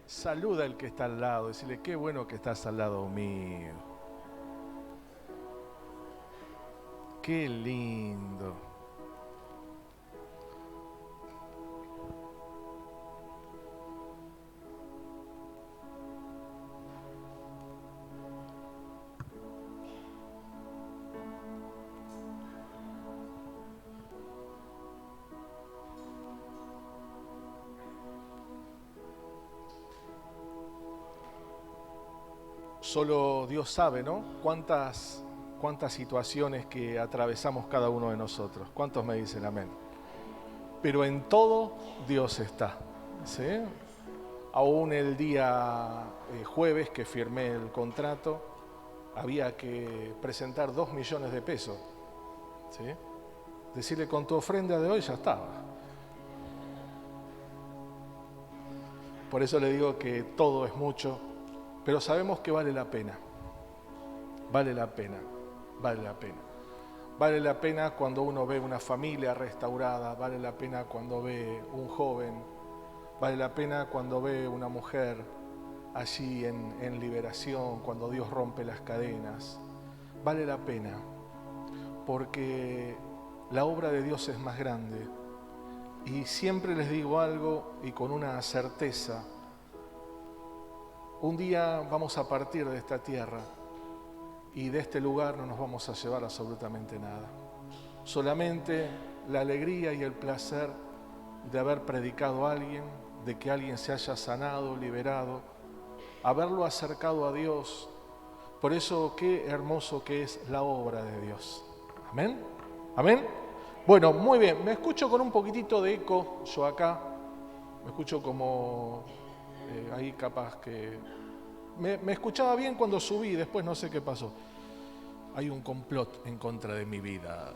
Saluda al que está al lado, decirle, qué bueno que estás al lado mío. Qué lindo. Solo Dios sabe, ¿no? Cuántas situaciones que atravesamos cada uno de nosotros. ¿Cuántos me dicen amén? Pero en todo Dios está, ¿sí? Aún el día jueves que firmé el contrato, había que presentar 2 millones de pesos, ¿sí? Decirle con tu ofrenda de hoy ya estaba. Por eso le digo que todo es mucho, pero sabemos que vale la pena. Vale la pena, vale la pena. Vale la pena cuando uno ve una familia restaurada, vale la pena cuando ve un joven, vale la pena cuando ve una mujer allí en liberación, cuando Dios rompe las cadenas. Vale la pena, porque la obra de Dios es más grande. Y siempre les digo algo y con una certeza, un día vamos a partir de esta tierra y de este lugar no nos vamos a llevar absolutamente nada. Solamente la alegría y el placer de haber predicado a alguien, de que alguien se haya sanado, liberado, haberlo acercado a Dios. Por eso qué hermoso que es la obra de Dios. Amén. Amén. Bueno, muy bien, me escucho con un poquitito de eco, yo acá, me escucho como ahí capaz que... Me escuchaba bien cuando subí, después no sé qué pasó. Hay un complot en contra de mi vida.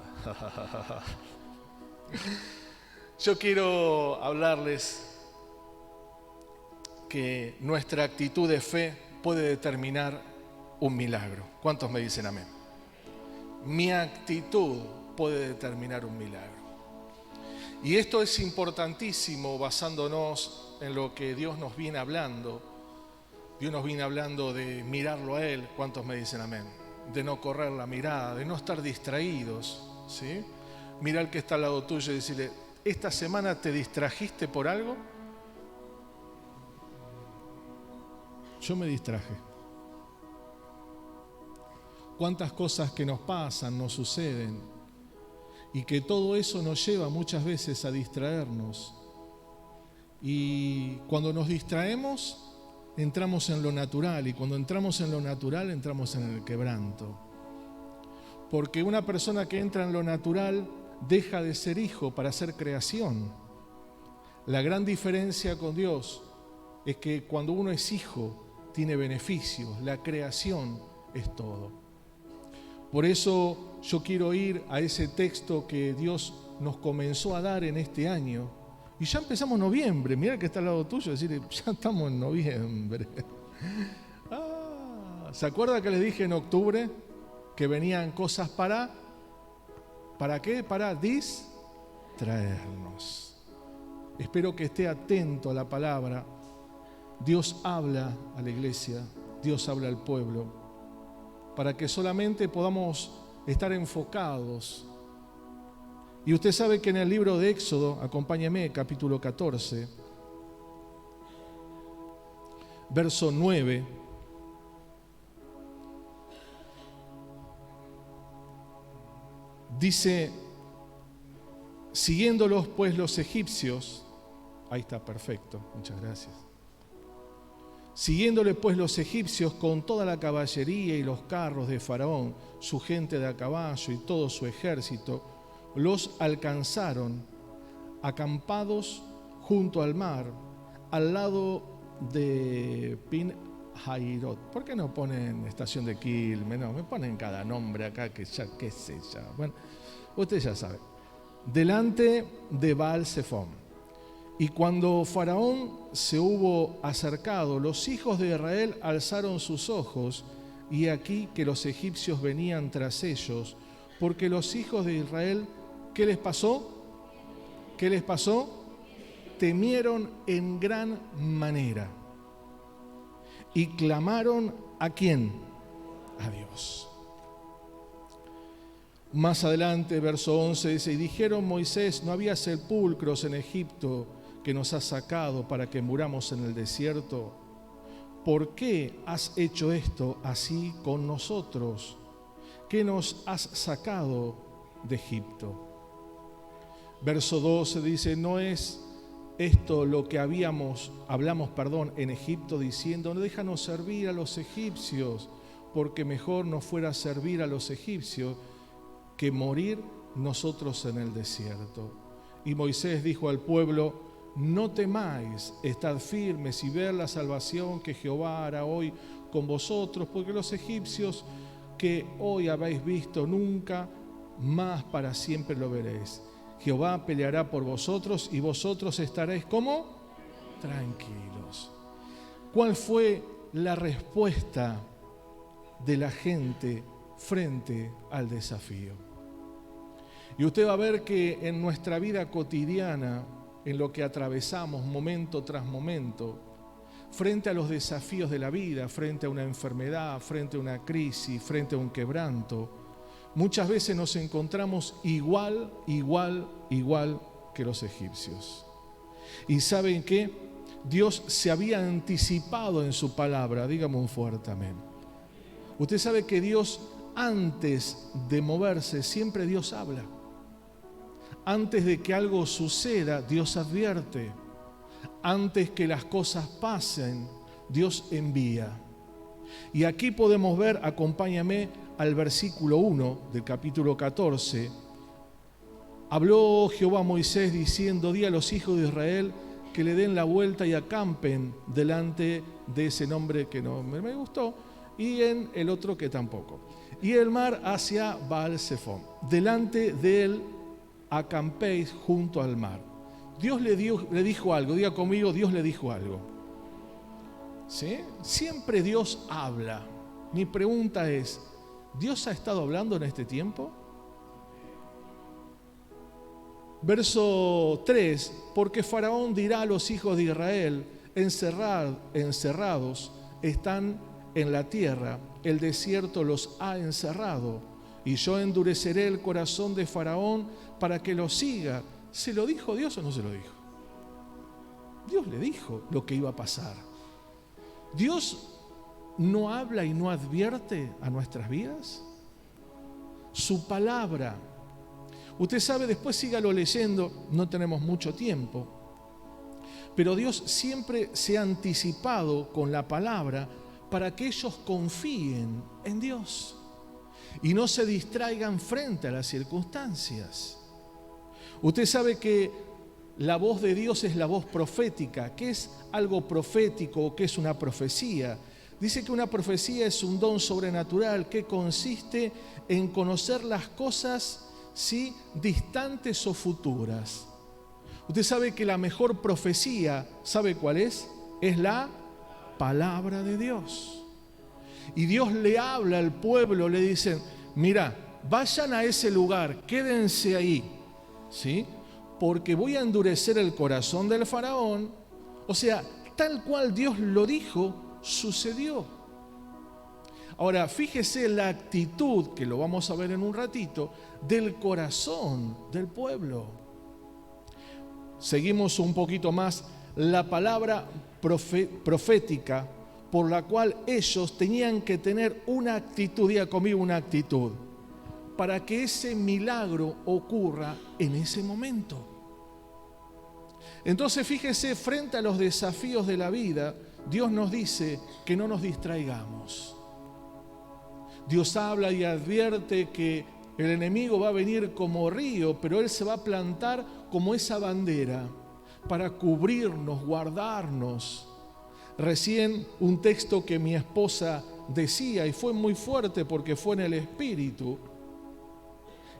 Yo quiero hablarles que nuestra actitud de fe puede determinar un milagro. ¿Cuántos me dicen amén? Mi actitud puede determinar un milagro. Y esto es importantísimo basándonos en lo que Dios nos viene hablando. Dios nos viene hablando de mirarlo a Él. ¿Cuántos me dicen amén? De no correr la mirada, de no estar distraídos, ¿sí? Mira al que está al lado tuyo y decirle, ¿esta semana te distrajiste por algo? Yo me distraje. ¿Cuántas cosas que nos pasan, nos suceden? Y que todo eso nos lleva muchas veces a distraernos. Y cuando nos distraemos, entramos en lo natural, y cuando entramos en lo natural, entramos en el quebranto. Porque una persona que entra en lo natural deja de ser hijo para ser creación. La gran diferencia con Dios es que cuando uno es hijo, tiene beneficios, la creación es todo. Por eso yo quiero ir a ese texto que Dios nos comenzó a dar en este año. Y ya empezamos noviembre, mirá que está al lado tuyo, decir, ya estamos en noviembre. ¿Se acuerda que les dije en octubre que venían cosas ¿para qué? Para distraernos. Espero que esté atento a la palabra. Dios habla a la iglesia, Dios habla al pueblo, para que solamente podamos estar enfocados. Y usted sabe que en el libro de Éxodo, acompáñeme, capítulo 14, verso 9, dice, siguiéndolos pues los egipcios, ahí está, perfecto, muchas gracias. Siguiéndole pues los egipcios con toda la caballería y los carros de Faraón, su gente de a caballo y todo su ejército, los alcanzaron acampados junto al mar, al lado de Pin-Hairot. ¿Por qué no ponen estación de Quilmes? No, me ponen cada nombre acá que ya, qué sé ya. Bueno, usted ya sabe. Delante de Baal-Zephón. Y cuando Faraón se hubo acercado, los hijos de Israel alzaron sus ojos, y aquí que los egipcios venían tras ellos, porque los hijos de Israel, ¿qué les pasó? ¿Qué les pasó? Temieron en gran manera. y clamaron ¿a quién? A Dios. Más adelante, verso 11 dice, y dijeron Moisés, no había sepulcros en Egipto que nos has sacado para que muramos en el desierto. ¿Por qué has hecho esto así con nosotros? ¿Qué nos has sacado de Egipto? Verso 12 dice, no es esto lo que hablamos en Egipto diciendo, no déjanos servir a los egipcios, porque mejor nos fuera servir a los egipcios que morir nosotros en el desierto. Y Moisés dijo al pueblo, no temáis, estad firmes y ver la salvación que Jehová hará hoy con vosotros, porque los egipcios que hoy habéis visto nunca más para siempre lo veréis. Jehová peleará por vosotros y vosotros estaréis ¿cómo? Tranquilos. ¿Cuál fue la respuesta de la gente frente al desafío? Y usted va a ver que en nuestra vida cotidiana, en lo que atravesamos momento tras momento, frente a los desafíos de la vida, frente a una enfermedad, frente a una crisis, frente a un quebranto, muchas veces nos encontramos igual que los egipcios. ¿Y saben qué? Dios se había anticipado en su palabra, dígame un fuerte amén. Usted sabe que Dios, antes de moverse, siempre Dios habla. Antes de que algo suceda, Dios advierte. Antes que las cosas pasen, Dios envía. Y aquí podemos ver, acompáñame al versículo 1 del capítulo 14. Habló Jehová a Moisés diciendo, di a los hijos de Israel que le den la vuelta y acampen delante de ese nombre que no me gustó y en el otro que tampoco. Y el mar hacia Baal-Zephón. Delante de él acampéis junto al mar. Dios le dijo algo, diga conmigo, Dios le dijo algo. ¿Sí? Siempre Dios habla. Mi pregunta es, ¿Dios ha estado hablando en este tiempo? Verso 3, porque Faraón dirá a los hijos de Israel, encerrados están en la tierra, el desierto los ha encerrado, y yo endureceré el corazón de Faraón para que lo siga. ¿Se lo dijo Dios o no se lo dijo? Dios le dijo lo que iba a pasar. Dios no habla y no advierte a nuestras vidas. Su palabra. Usted sabe, después sígalo leyendo, no tenemos mucho tiempo. Pero Dios siempre se ha anticipado con la palabra para que ellos confíen en Dios y no se distraigan frente a las circunstancias. Usted sabe que la voz de Dios es la voz profética. ¿Qué es algo profético o qué es una profecía? Dice que una profecía es un don sobrenatural que consiste en conocer las cosas, ¿sí?, distantes o futuras. Usted sabe que la mejor profecía, ¿sabe cuál es? Es la palabra de Dios. Y Dios le habla al pueblo, le dicen, mira, vayan a ese lugar, quédense ahí, ¿sí? Porque voy a endurecer el corazón del faraón. O sea, tal cual Dios lo dijo, sucedió. Ahora, fíjese la actitud, que lo vamos a ver en un ratito, del corazón del pueblo. Seguimos un poquito más. La palabra profética por la cual ellos tenían que tener una actitud, diga conmigo una actitud, para que ese milagro ocurra en ese momento. Entonces fíjese, frente a los desafíos de la vida, Dios nos dice que no nos distraigamos. Dios habla y advierte que el enemigo va a venir como río, pero él se va a plantar como esa bandera para cubrirnos, guardarnos. Recién un texto que mi esposa decía, y fue muy fuerte porque fue en el espíritu,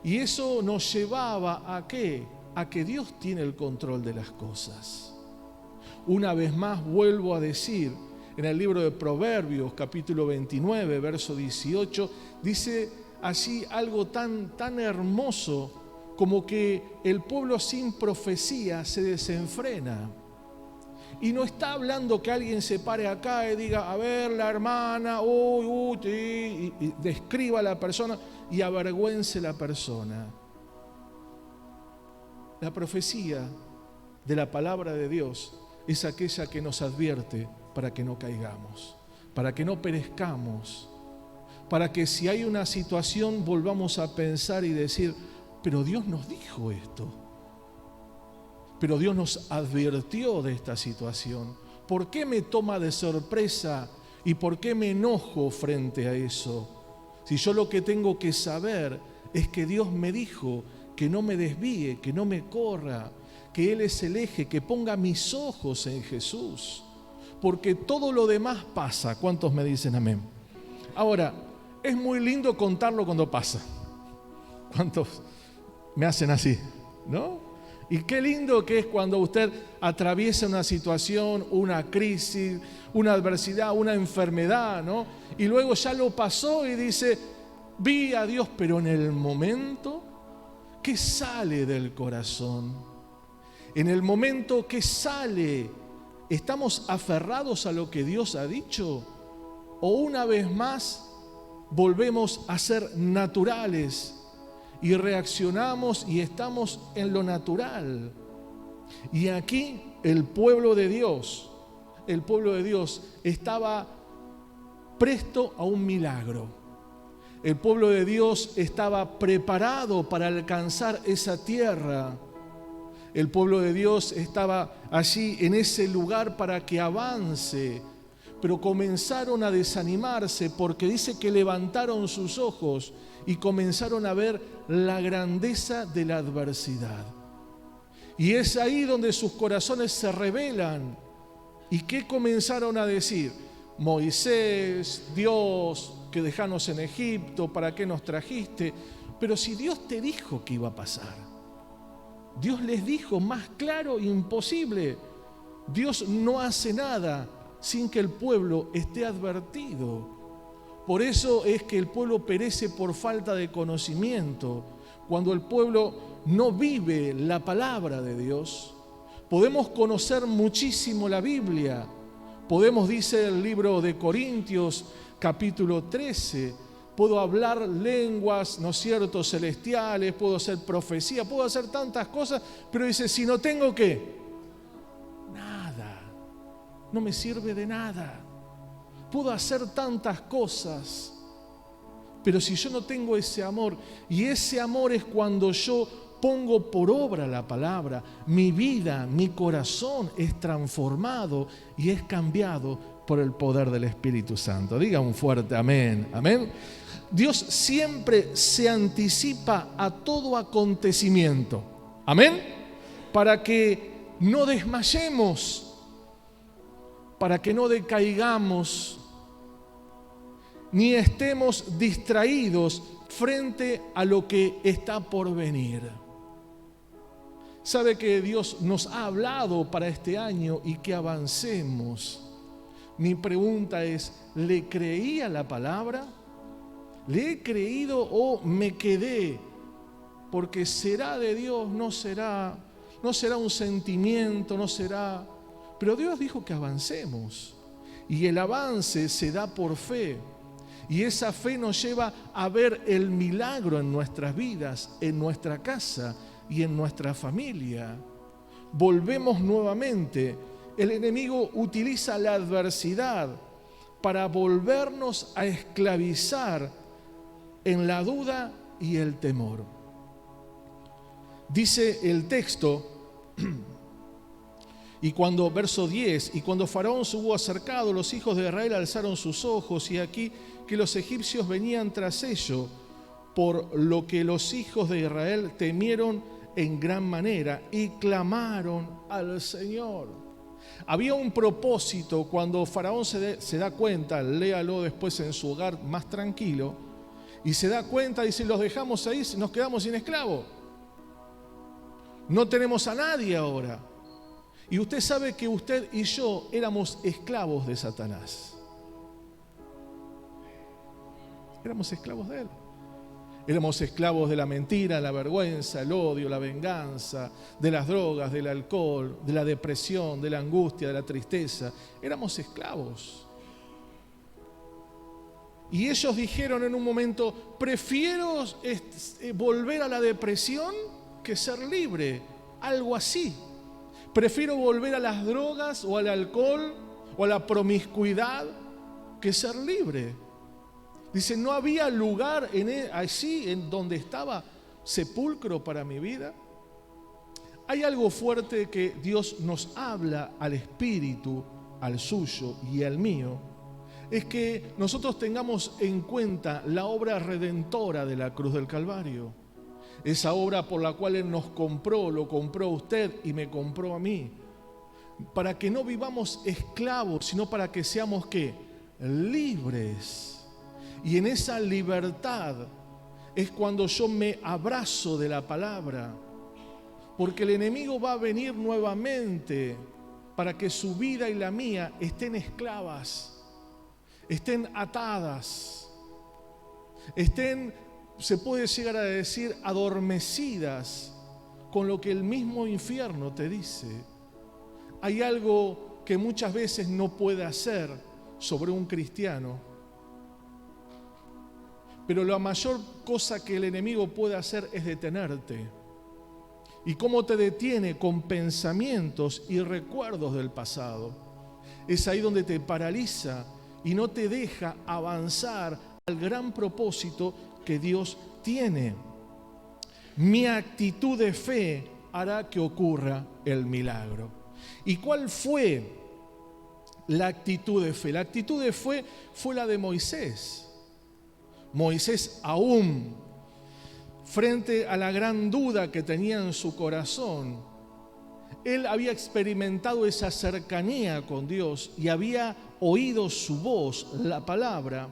y eso nos llevaba ¿a qué? A que Dios tiene el control de las cosas. Una vez más vuelvo a decir, en el libro de Proverbios, capítulo 29, verso 18, dice así algo tan hermoso como que el pueblo sin profecía se desenfrena. Y no está hablando que alguien se pare acá y diga, a ver, la hermana, y describa a la persona y avergüence la persona. La profecía de la palabra de Dios es aquella que nos advierte para que no caigamos, para que no perezcamos, para que si hay una situación volvamos a pensar y decir, pero Dios nos dijo esto, pero Dios nos advirtió de esta situación. ¿Por qué me toma de sorpresa y por qué me enojo frente a eso? Si yo lo que tengo que saber es que Dios me dijo que no me desvíe, que no me corra, que Él es el eje, que ponga mis ojos en Jesús, porque todo lo demás pasa. ¿Cuántos me dicen amén? Ahora, es muy lindo contarlo cuando pasa. ¿Cuántos me hacen así? ¿No? Y qué lindo que es cuando usted atraviesa una situación, una crisis, una adversidad, una enfermedad, ¿no? Y luego ya lo pasó y dice, vi a Dios, pero en el momento, ¿qué sale del corazón? En el momento que sale, ¿estamos aferrados a lo que Dios ha dicho? ¿O una vez más volvemos a ser naturales y reaccionamos y estamos en lo natural? Y aquí el pueblo de Dios estaba presto a un milagro. El pueblo de Dios estaba preparado para alcanzar esa tierra. El pueblo de Dios estaba allí en ese lugar para que avance, pero comenzaron a desanimarse porque dice que levantaron sus ojos y comenzaron a ver la grandeza de la adversidad. Y es ahí donde sus corazones se rebelan. ¿Y qué comenzaron a decir? Moisés, Dios, que dejanos en Egipto, ¿para qué nos trajiste? Pero si Dios te dijo que iba a pasar. Dios les dijo más claro, imposible. Dios no hace nada sin que el pueblo esté advertido. Por eso es que el pueblo perece por falta de conocimiento. Cuando el pueblo no vive la palabra de Dios, podemos conocer muchísimo la Biblia. Podemos, dice el libro de Corintios, capítulo 13, puedo hablar lenguas, ¿no es cierto?, celestiales, puedo hacer profecía, puedo hacer tantas cosas, pero dice, si no tengo ¿qué? Nada. No me sirve de nada. Puedo hacer tantas cosas, pero si yo no tengo ese amor, y ese amor es cuando yo pongo por obra la palabra, mi vida, mi corazón es transformado y es cambiado por el poder del Espíritu Santo. Diga un fuerte amén, amén. Dios siempre se anticipa a todo acontecimiento, amén, para que no desmayemos, para que no decaigamos, ni estemos distraídos frente a lo que está por venir. Sabe que Dios nos ha hablado para este año y que avancemos. Mi pregunta es, ¿le creí a la palabra? ¿Le he creído o me quedé? Porque será de Dios, no será un sentimiento, no será. Pero Dios dijo que avancemos. Y el avance se da por fe. Y esa fe nos lleva a ver el milagro en nuestras vidas, en nuestra casa y en nuestra familia. Volvemos nuevamente. El enemigo utiliza la adversidad para volvernos a esclavizar en la duda y el temor. Dice el texto, verso 10, y cuando Faraón se hubo acercado, los hijos de Israel alzaron sus ojos, y aquí que los egipcios venían tras ellos, por lo que los hijos de Israel temieron en gran manera y clamaron al Señor. Había un propósito cuando Faraón se da cuenta, léalo después en su hogar más tranquilo, y se da cuenta, dice, los dejamos ahí, nos quedamos sin esclavos. No tenemos a nadie ahora. Y usted sabe que usted y yo éramos esclavos de Satanás. Éramos esclavos de él. Éramos esclavos de la mentira, la vergüenza, el odio, la venganza, de las drogas, del alcohol, de la depresión, de la angustia, de la tristeza. Éramos esclavos. Y ellos dijeron en un momento, prefiero volver a la depresión que ser libre. Algo así. Prefiero volver a las drogas o al alcohol o a la promiscuidad que ser libre. Dice, ¿no había lugar allí en donde estaba sepulcro para mi vida? Hay algo fuerte que Dios nos habla al espíritu, al suyo y al mío. Es que nosotros tengamos en cuenta la obra redentora de la cruz del Calvario. Esa obra por la cual Él nos compró, lo compró a usted y me compró a mí. Para que no vivamos esclavos, sino para que seamos, ¿qué? Libres. Y en esa libertad es cuando yo me abrazo de la palabra. Porque el enemigo va a venir nuevamente para que su vida y la mía estén esclavas, estén atadas, estén, se puede llegar a decir, adormecidas con lo que el mismo infierno te dice. Hay algo que muchas veces no puede hacer sobre un cristiano. Pero la mayor cosa que el enemigo puede hacer es detenerte. ¿Y cómo te detiene? Con pensamientos y recuerdos del pasado. Es ahí donde te paraliza y no te deja avanzar al gran propósito que Dios tiene. Mi actitud de fe hará que ocurra el milagro. ¿Y cuál fue la actitud de fe? La actitud de fe fue la de Moisés. Moisés, aún frente a la gran duda que tenía en su corazón, él había experimentado esa cercanía con Dios y había oído su voz, la palabra.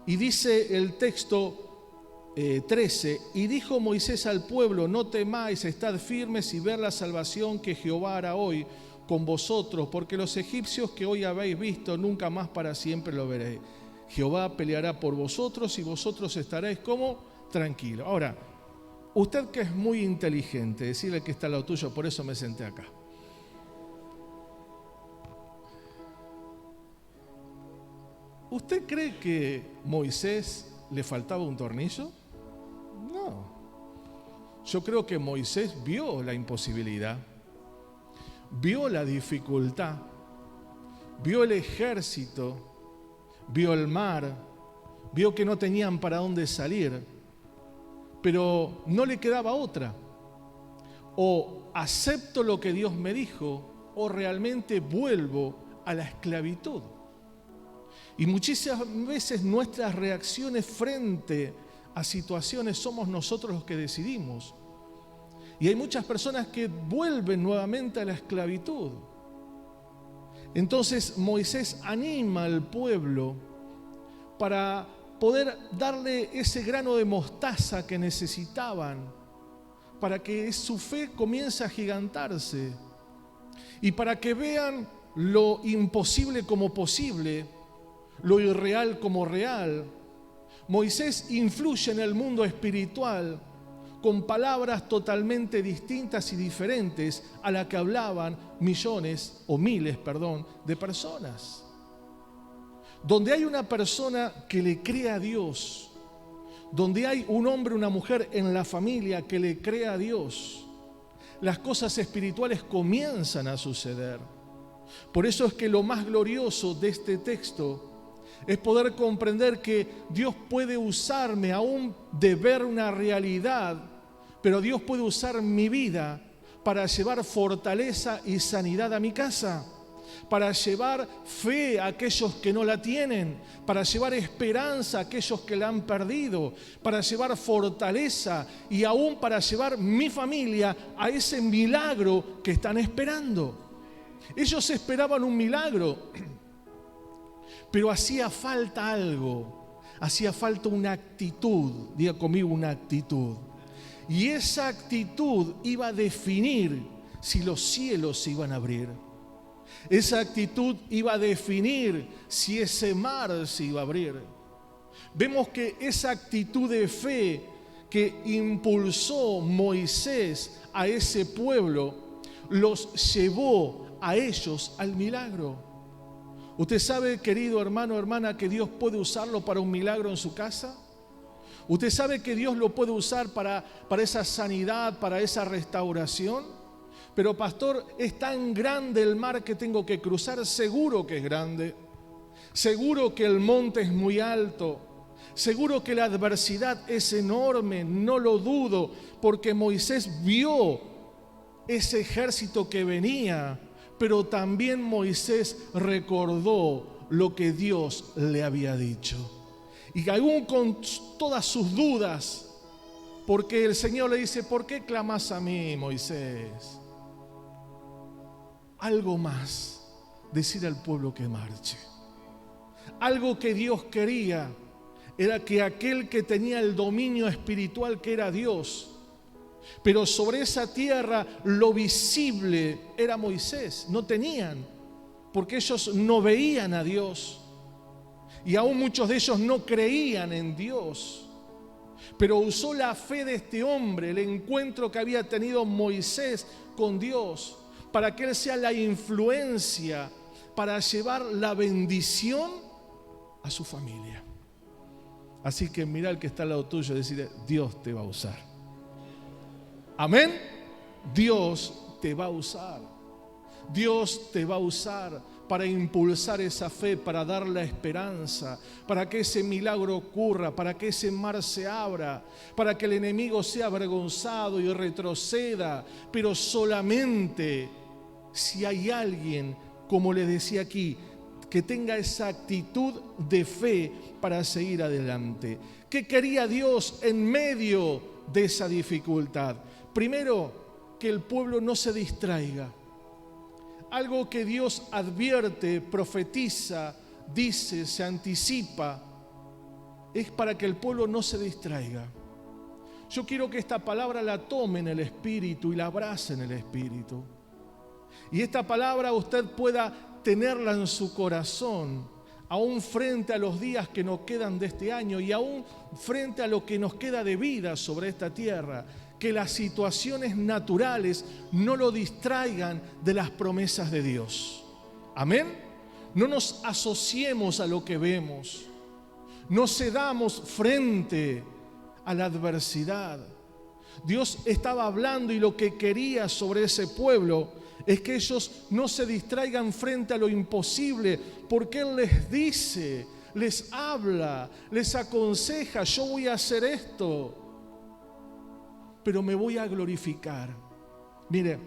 Y dice el texto 13, y dijo Moisés al pueblo, no temáis, estad firmes y ver la salvación que Jehová hará hoy con vosotros, porque los egipcios que hoy habéis visto, nunca más para siempre lo veréis. Jehová peleará por vosotros y vosotros estaréis como tranquilos. Ahora, usted que es muy inteligente, decirle que está al lado tuyo, por eso me senté acá. ¿Usted cree que Moisés le faltaba un tornillo? No. Yo creo que Moisés vio la imposibilidad, vio la dificultad, vio el ejército, vio el mar, vio que no tenían para dónde salir, pero no le quedaba otra. O acepto lo que Dios me dijo, o realmente vuelvo a la esclavitud. Y muchísimas veces nuestras reacciones frente a situaciones somos nosotros los que decidimos. Y hay muchas personas que vuelven nuevamente a la esclavitud. Entonces Moisés anima al pueblo para poder darle ese grano de mostaza que necesitaban para que su fe comience a agigantarse y para que vean lo imposible como posible, lo irreal como real. Moisés influye en el mundo espiritual con palabras totalmente distintas y diferentes a las que hablaban miles de personas. Donde hay una persona que le cree a Dios, donde hay un hombre, una mujer en la familia que le cree a Dios, las cosas espirituales comienzan a suceder. Por eso es que lo más glorioso de este texto es poder comprender que Dios puede usarme aún de ver una realidad, pero Dios puede usar mi vida para llevar fortaleza y sanidad a mi casa, para llevar fe a aquellos que no la tienen, para llevar esperanza a aquellos que la han perdido, para llevar fortaleza y aún para llevar mi familia a ese milagro que están esperando. Ellos esperaban un milagro, pero hacía falta algo, hacía falta una actitud, diga conmigo una actitud. Y esa actitud iba a definir si los cielos se iban a abrir. Esa actitud iba a definir si ese mar se iba a abrir. vemos que esa actitud de fe que impulsó Moisés a ese pueblo, los llevó a ellos al milagro. ¿Usted sabe, querido hermano, hermana, que Dios puede usarlo para un milagro en su casa? ¿Usted sabe que Dios lo puede usar para esa sanidad, para esa restauración? Pero pastor, ¿es tan grande el mar que tengo que cruzar? Seguro que es grande. Seguro que el monte es muy alto. Seguro que la adversidad es enorme, no lo dudo, porque Moisés vio ese ejército que venía, pero también Moisés recordó lo que Dios le había dicho. Y aún con todas sus dudas, porque el Señor le dice, ¿por qué clamas a mí, Moisés? Algo más, decir al pueblo que marche. Algo que Dios quería era que aquel que tenía el dominio espiritual, que era Dios, pero sobre esa tierra lo visible era Moisés, no tenían, porque ellos no veían a Dios. Y aún muchos de ellos no creían en Dios. Pero usó la fe de este hombre, el encuentro que había tenido Moisés con Dios, para que él sea la influencia para llevar la bendición a su familia. Así que mira al que está al lado tuyo y decirle, Dios te va a usar. Amén. Dios te va a usar. Dios te va a usar para impulsar esa fe, para dar la esperanza, para que ese milagro ocurra, para que ese mar se abra, para que el enemigo sea avergonzado y retroceda. Pero solamente si hay alguien, como les decía aquí, que tenga esa actitud de fe para seguir adelante. ¿Qué quería Dios en medio de esa dificultad? Primero, que el pueblo no se distraiga. Algo que Dios advierte, profetiza, dice, se anticipa, es para que el pueblo no se distraiga. Yo quiero que esta palabra la tome en el Espíritu y la abrace en el Espíritu. Y esta palabra usted pueda tenerla en su corazón, aún frente a los días que nos quedan de este año y aún frente a lo que nos queda de vida sobre esta tierra. Que las situaciones naturales no lo distraigan de las promesas de Dios. Amén. No nos asociemos a lo que vemos. No cedamos frente a la adversidad. Dios estaba hablando y lo que quería sobre ese pueblo es que ellos no se distraigan frente a lo imposible, porque Él les dice, les habla, les aconseja, yo voy a hacer esto, pero me voy a glorificar. Mire,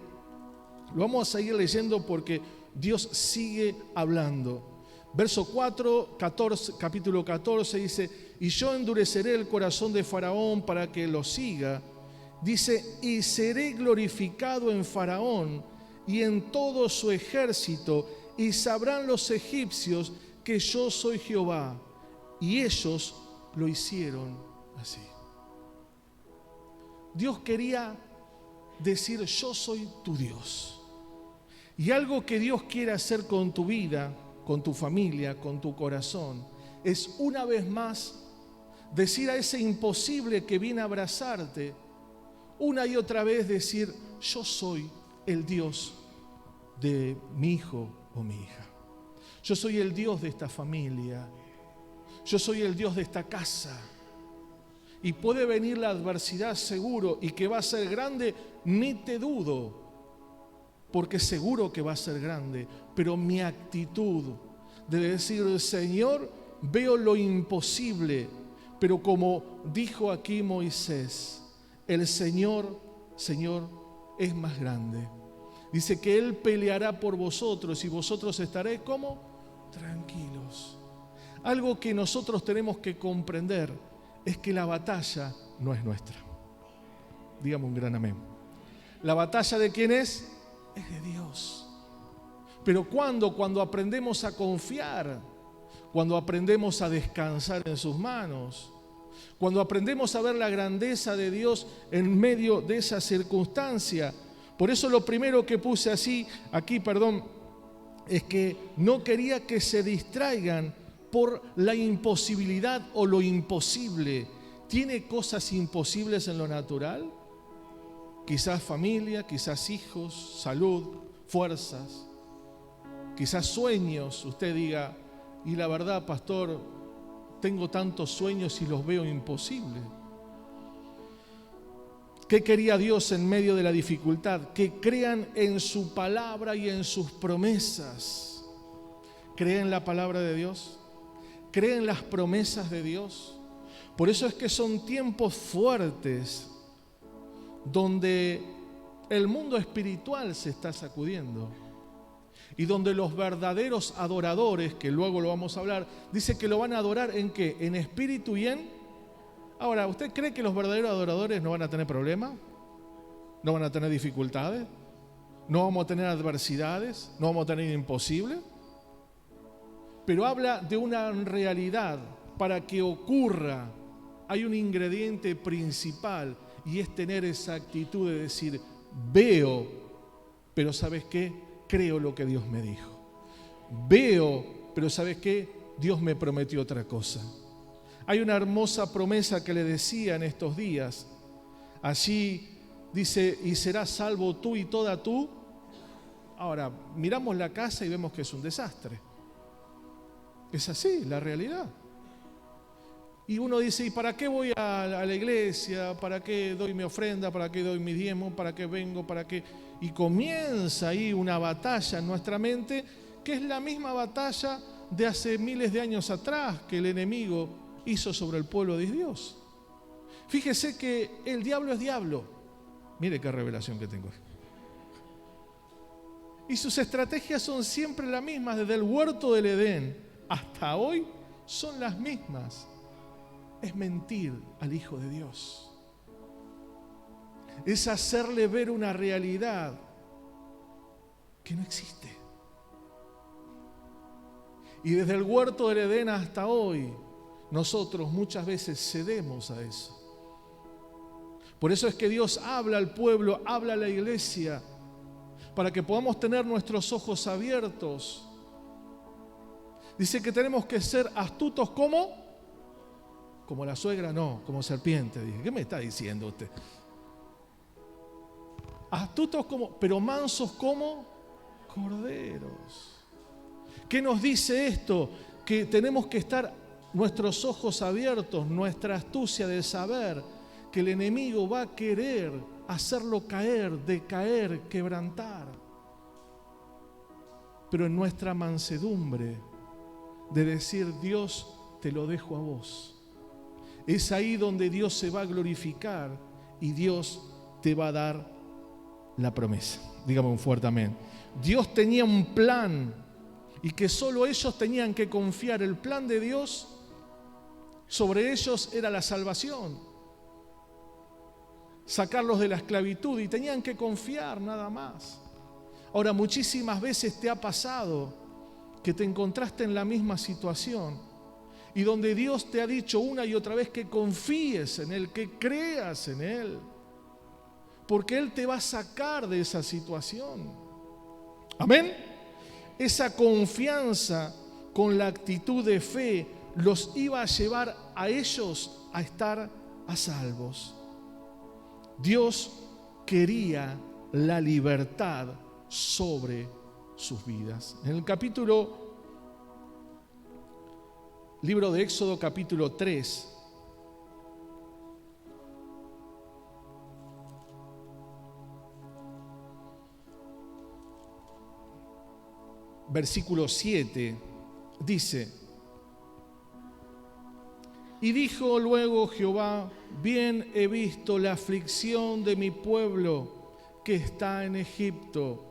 lo vamos a seguir leyendo porque Dios sigue hablando. Verso 4, 14, capítulo 14 dice, y yo endureceré el corazón de Faraón para que lo siga. Dice, y seré glorificado en Faraón y en todo su ejército, y sabrán los egipcios que yo soy Jehová. Y ellos lo hicieron así. Dios quería decir, yo soy tu Dios. Y algo que Dios quiere hacer con tu vida, con tu familia, con tu corazón, es una vez más decir a ese imposible que viene a abrazarte, una y otra vez decir, yo soy el Dios de mi hijo o mi hija. Yo soy el Dios de esta familia. Yo soy el Dios de esta casa. Y puede venir la adversidad seguro, y que va a ser grande, ni te dudo, porque seguro que va a ser grande. Pero mi actitud de decir, Señor, veo lo imposible, pero como dijo aquí Moisés, el Señor es más grande. Dice que Él peleará por vosotros y vosotros estaréis ¿cómo? Tranquilos. Algo que nosotros tenemos que comprender es que la batalla no es nuestra. Dígame un gran amén. ¿La batalla de quién es? Es de Dios. Pero cuando aprendemos a confiar, cuando aprendemos a descansar en sus manos, cuando aprendemos a ver la grandeza de Dios en medio de esa circunstancia. Por eso lo primero que puse aquí, es que no quería que se distraigan por la imposibilidad o lo imposible. ¿Tiene cosas imposibles en lo natural? Quizás familia, quizás hijos, salud, fuerzas, quizás sueños. Usted diga, y la verdad, pastor, tengo tantos sueños y los veo imposibles. ¿Qué quería Dios en medio de la dificultad? Que crean en su palabra y en sus promesas. ¿Creen la palabra de Dios? ¿Creen las promesas de Dios? Por eso es que son tiempos fuertes donde el mundo espiritual se está sacudiendo y donde los verdaderos adoradores, que luego lo vamos a hablar, dice que lo van a adorar ¿en qué? En espíritu y en... Ahora, ¿usted cree que los verdaderos adoradores no van a tener problemas? ¿No van a tener dificultades? ¿No vamos a tener adversidades? ¿No vamos a tener imposibles? Pero habla de una realidad. Para que ocurra, hay un ingrediente principal y es tener esa actitud de decir, veo, pero ¿sabes qué? Creo lo que Dios me dijo. Veo, pero ¿sabes qué? Dios me prometió otra cosa. Hay una hermosa promesa que le decía en estos días. Allí dice, y serás salvo tú y toda tú. Ahora, miramos la casa y vemos que es un desastre. Es así, la realidad. Y uno dice, ¿y para qué voy a la iglesia? ¿Para qué doy mi ofrenda? ¿Para qué doy mi diezmo? ¿Para qué vengo? ¿Para qué? Y comienza ahí una batalla en nuestra mente, que es la misma batalla de hace miles de años atrás que el enemigo hizo sobre el pueblo de Dios. Fíjese que el diablo es diablo. Mire qué revelación que tengo. Y sus estrategias son siempre las mismas, desde el huerto del Edén hasta hoy son las mismas. Es mentir al Hijo de Dios. Es hacerle ver una realidad que no existe. Y desde el huerto del Edén hasta hoy, nosotros muchas veces cedemos a eso. Por eso es que Dios habla al pueblo, habla a la iglesia, para que podamos tener nuestros ojos abiertos. Dice que tenemos que ser astutos como la suegra, no, como serpiente. Dije, ¿qué me está diciendo usted? Astutos pero mansos como corderos. ¿Qué nos dice esto? Que tenemos que estar nuestros ojos abiertos, nuestra astucia de saber que el enemigo va a querer hacerlo caer, decaer, quebrantar. Pero en nuestra mansedumbre de decir, Dios, te lo dejo a vos. Es ahí donde Dios se va a glorificar y Dios te va a dar la promesa. Dígame un fuerte amén. Dios tenía un plan y que solo ellos tenían que confiar. El plan de Dios sobre ellos era la salvación, sacarlos de la esclavitud, y tenían que confiar nada más. Ahora, muchísimas veces te ha pasado que te encontraste en la misma situación y donde Dios te ha dicho una y otra vez que confíes en Él, que creas en Él, porque Él te va a sacar de esa situación. Amén. Esa confianza con la actitud de fe los iba a llevar a ellos a estar a salvos. Dios quería la libertad sobre sus vidas. En el libro de Éxodo capítulo 3, versículo 7, dice: y dijo luego Jehová, bien he visto la aflicción de mi pueblo que está en Egipto,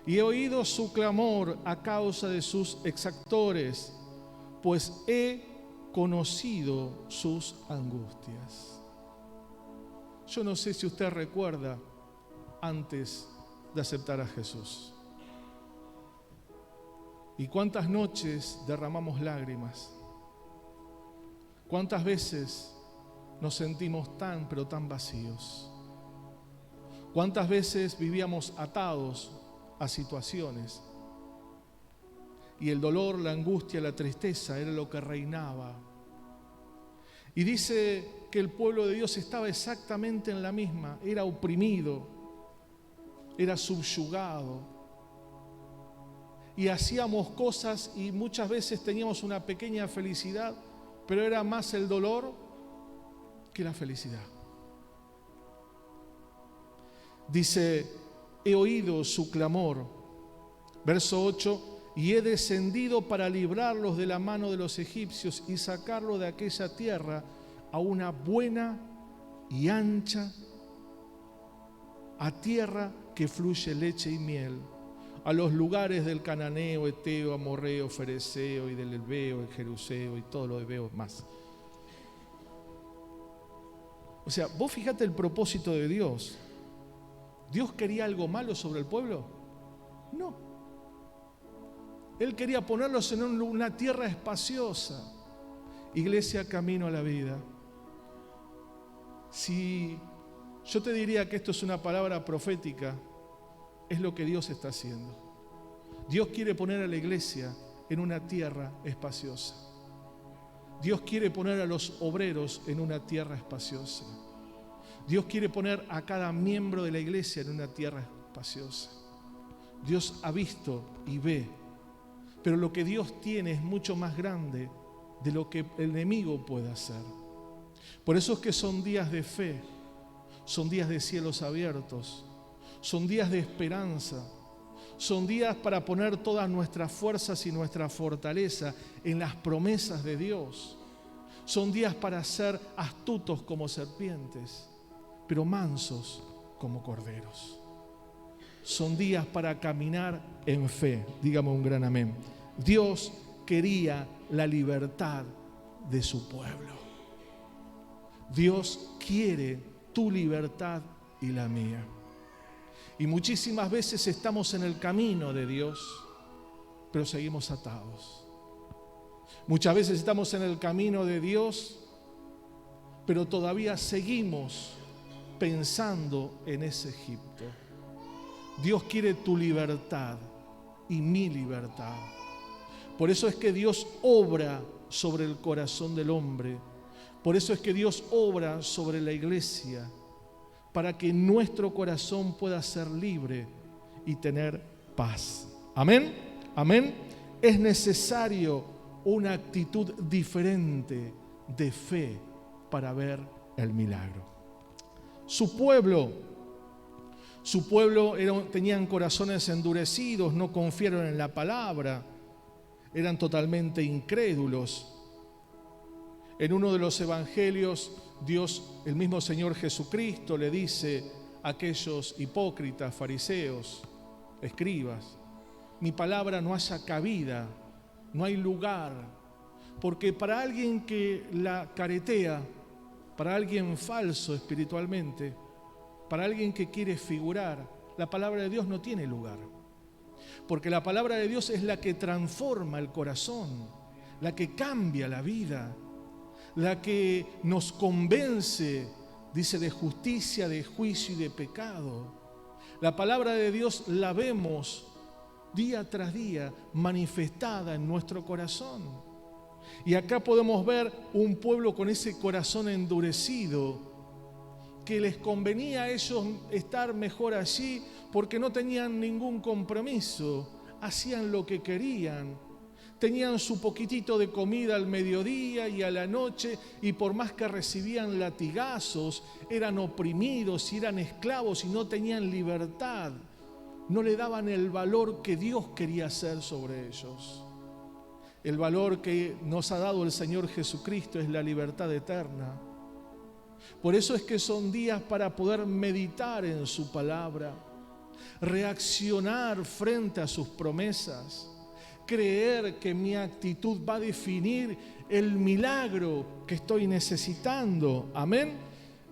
y he oído su clamor a causa de sus exactores, pues he conocido sus angustias. Yo no sé si usted recuerda antes de aceptar a Jesús. ¿Y cuántas noches derramamos lágrimas? ¿Cuántas veces nos sentimos tan, pero tan vacíos? ¿Cuántas veces vivíamos atados a situaciones y el dolor, la angustia, la tristeza era lo que reinaba. Y dice que el pueblo de Dios estaba exactamente en la misma, era oprimido, era subyugado. Y hacíamos cosas y muchas veces teníamos una pequeña felicidad, pero era más el dolor que la felicidad. Dice, he oído su clamor. Verso 8, y he descendido para librarlos de la mano de los egipcios y sacarlos de aquella tierra a una buena y ancha, a tierra que fluye leche y miel, a los lugares del cananeo, eteo, amorreo, fereceo y del heveo, el jeruseo y todo lo heveo más. O sea, vos fíjate el propósito de Dios. ¿Dios quería algo malo sobre el pueblo? No. Él quería ponerlos en una tierra espaciosa. Iglesia, camino a la vida. Si yo te diría que esto es una palabra profética, es lo que Dios está haciendo. Dios quiere poner a la iglesia en una tierra espaciosa. Dios quiere poner a los obreros en una tierra espaciosa. Dios quiere poner a cada miembro de la iglesia en una tierra espaciosa. Dios ha visto y ve, pero lo que Dios tiene es mucho más grande de lo que el enemigo puede hacer. Por eso es que son días de fe, son días de cielos abiertos, son días de esperanza, son días para poner todas nuestras fuerzas y nuestra fortaleza en las promesas de Dios. Son días para ser astutos como serpientes, pero mansos como corderos. Son días para caminar en fe. Dígame un gran amén. Dios quería la libertad de su pueblo. Dios quiere tu libertad y la mía. Y muchísimas veces estamos en el camino de Dios, pero seguimos atados. Muchas veces estamos en el camino de Dios, pero todavía seguimos pensando en ese Egipto. Dios quiere tu libertad y mi libertad. Por eso es que Dios obra sobre el corazón del hombre. Por eso es que Dios obra sobre la iglesia, para que nuestro corazón pueda ser libre y tener paz. Amén, amén. Es necesario una actitud diferente de fe para ver el milagro. Su pueblo tenían corazones endurecidos, no confiaron en la palabra, eran totalmente incrédulos. En uno de los evangelios, Dios, el mismo Señor Jesucristo, le dice a aquellos hipócritas, fariseos, escribas: mi palabra no haya cabida, no hay lugar, porque para alguien que la caretea, para alguien falso espiritualmente, para alguien que quiere figurar, la palabra de Dios no tiene lugar. Porque la palabra de Dios es la que transforma el corazón, la que cambia la vida, la que nos convence, dice, de justicia, de juicio y de pecado. La palabra de Dios la vemos día tras día manifestada en nuestro corazón. Y acá podemos ver un pueblo con ese corazón endurecido, que les convenía a ellos estar mejor allí porque no tenían ningún compromiso, hacían lo que querían, tenían su poquitito de comida al mediodía y a la noche, y por más que recibían latigazos, eran oprimidos y eran esclavos y no tenían libertad, no le daban el valor que Dios quería hacer sobre ellos. El valor que nos ha dado el Señor Jesucristo es la libertad eterna. Por eso es que son días para poder meditar en su palabra, reaccionar frente a sus promesas, creer que mi actitud va a definir el milagro que estoy necesitando. Amén.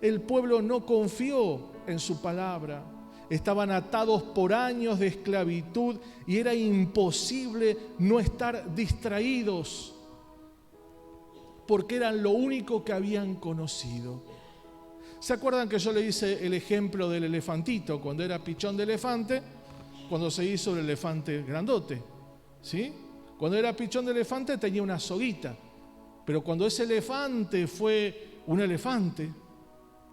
El pueblo no confió en su palabra. Estaban atados por años de esclavitud y era imposible no estar distraídos, porque eran lo único que habían conocido. ¿Se acuerdan que yo le hice el ejemplo del elefantito cuando era pichón de elefante? Cuando se hizo el elefante grandote, ¿sí? Cuando era pichón de elefante tenía una soguita, pero cuando ese elefante fue un elefante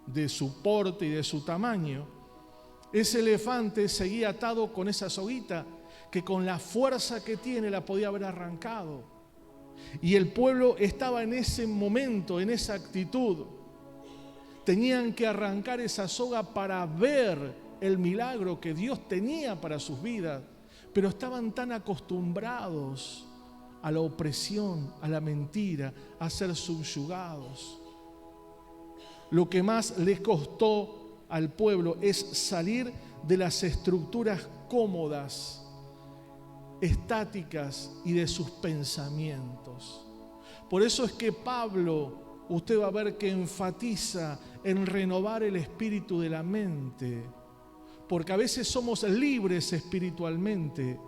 de su porte y de su tamaño, ese elefante seguía atado con esa soguita que con la fuerza que tiene la podía haber arrancado. Y el pueblo estaba en ese momento, en esa actitud. Tenían que arrancar esa soga para ver el milagro que Dios tenía para sus vidas, pero estaban tan acostumbrados a la opresión, a la mentira, a ser subyugados. Lo que más les costó al pueblo es salir de las estructuras cómodas, estáticas y de sus pensamientos. Por eso es que Pablo, usted va a ver que enfatiza en renovar el espíritu de la mente, porque a veces somos libres espiritualmente,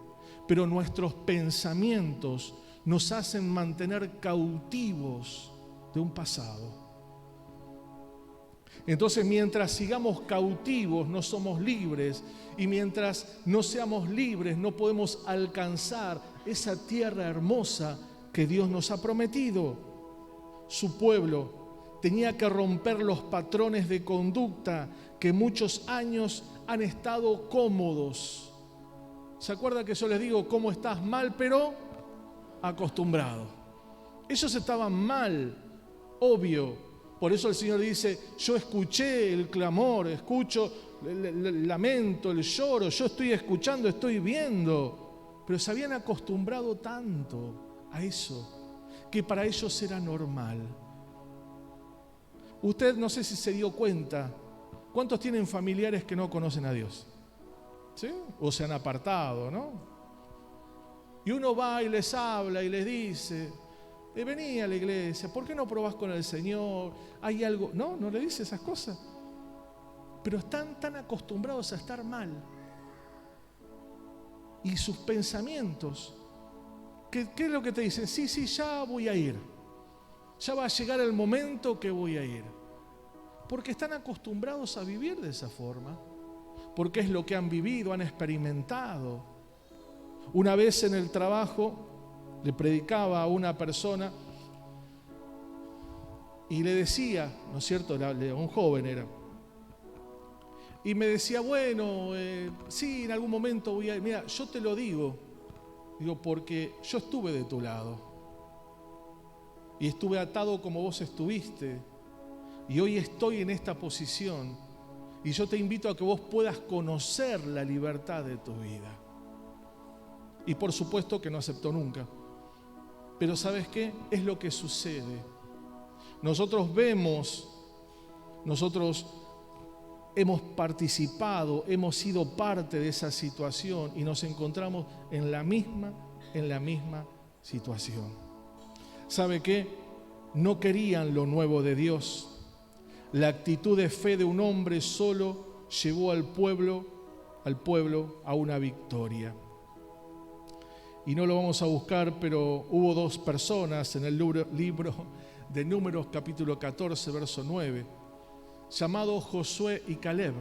pero nuestros pensamientos nos hacen mantener cautivos de un pasado. Entonces, mientras sigamos cautivos, no somos libres, y mientras no seamos libres, no podemos alcanzar esa tierra hermosa que Dios nos ha prometido. Su pueblo tenía que romper los patrones de conducta que muchos años han estado cómodos. ¿Se acuerda que yo les digo cómo estás mal, pero acostumbrado? Ellos estaban mal, obvio. Por eso el Señor dice, yo escuché el clamor, escucho el lamento, el lloro, yo estoy escuchando, estoy viendo. Pero se habían acostumbrado tanto a eso, que para ellos era normal. Usted no sé si se dio cuenta, ¿cuántos tienen familiares que no conocen a Dios? ¿Sí? O se han apartado, ¿no? Y uno va y les habla y les dice, vení a la iglesia, ¿por qué no probás con el Señor? ¿Hay algo? No le dice esas cosas. Pero están tan acostumbrados a estar mal. Y sus pensamientos, ¿qué es lo que te dicen? Sí, ya voy a ir. Ya va a llegar el momento que voy a ir. Porque están acostumbrados a vivir de esa forma. Porque es lo que han vivido, han experimentado. Una vez en el trabajo le predicaba a una persona y le decía, ¿no es cierto? Un joven era. Y me decía, bueno, sí, en algún momento voy a ir. Mira, yo te lo digo, porque yo estuve de tu lado. Y estuve atado como vos estuviste. Y hoy estoy en esta posición. Y yo te invito a que vos puedas conocer la libertad de tu vida. Y por supuesto que no aceptó nunca. Pero ¿sabes qué? Es lo que sucede. Nosotros hemos participado, hemos sido parte de esa situación y nos encontramos en la misma situación. ¿Sabe qué? No querían lo nuevo de Dios. La actitud de fe de un hombre solo llevó al pueblo a una victoria. Y no lo vamos a buscar, pero hubo dos personas en el libro de Números capítulo 14, verso 9, llamados Josué y Caleb.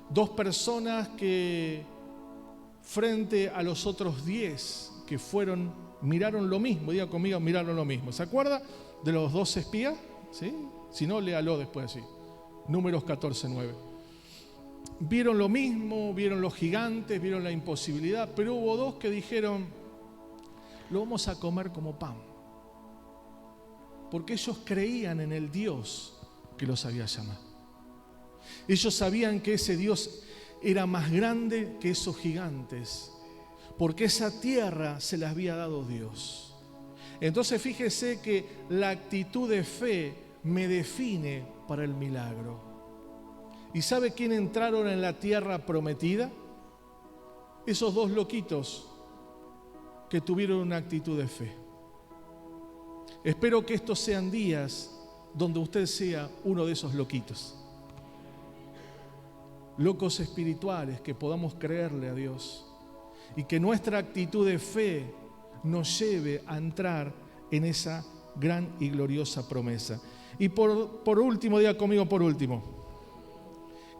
Dos personas que frente a los otros 10 que miraron lo mismo, diga conmigo, miraron lo mismo. ¿Se acuerda de los 2 espías? ¿Sí? Si no, léalo después así. Números 14, 9. Vieron lo mismo, vieron los gigantes, vieron la imposibilidad, pero hubo 2 que dijeron, lo vamos a comer como pan. Porque ellos creían en el Dios que los había llamado. Ellos sabían que ese Dios era más grande que esos gigantes, porque esa tierra se la había dado Dios. Entonces fíjese que la actitud de fe me define para el milagro. ¿Y sabe quién entraron en la tierra prometida? Esos 2 loquitos que tuvieron una actitud de fe. Espero que estos sean días donde usted sea uno de esos loquitos. Locos espirituales, que podamos creerle a Dios y que nuestra actitud de fe nos lleve a entrar en esa gran y gloriosa promesa. Y por último, diga conmigo por último.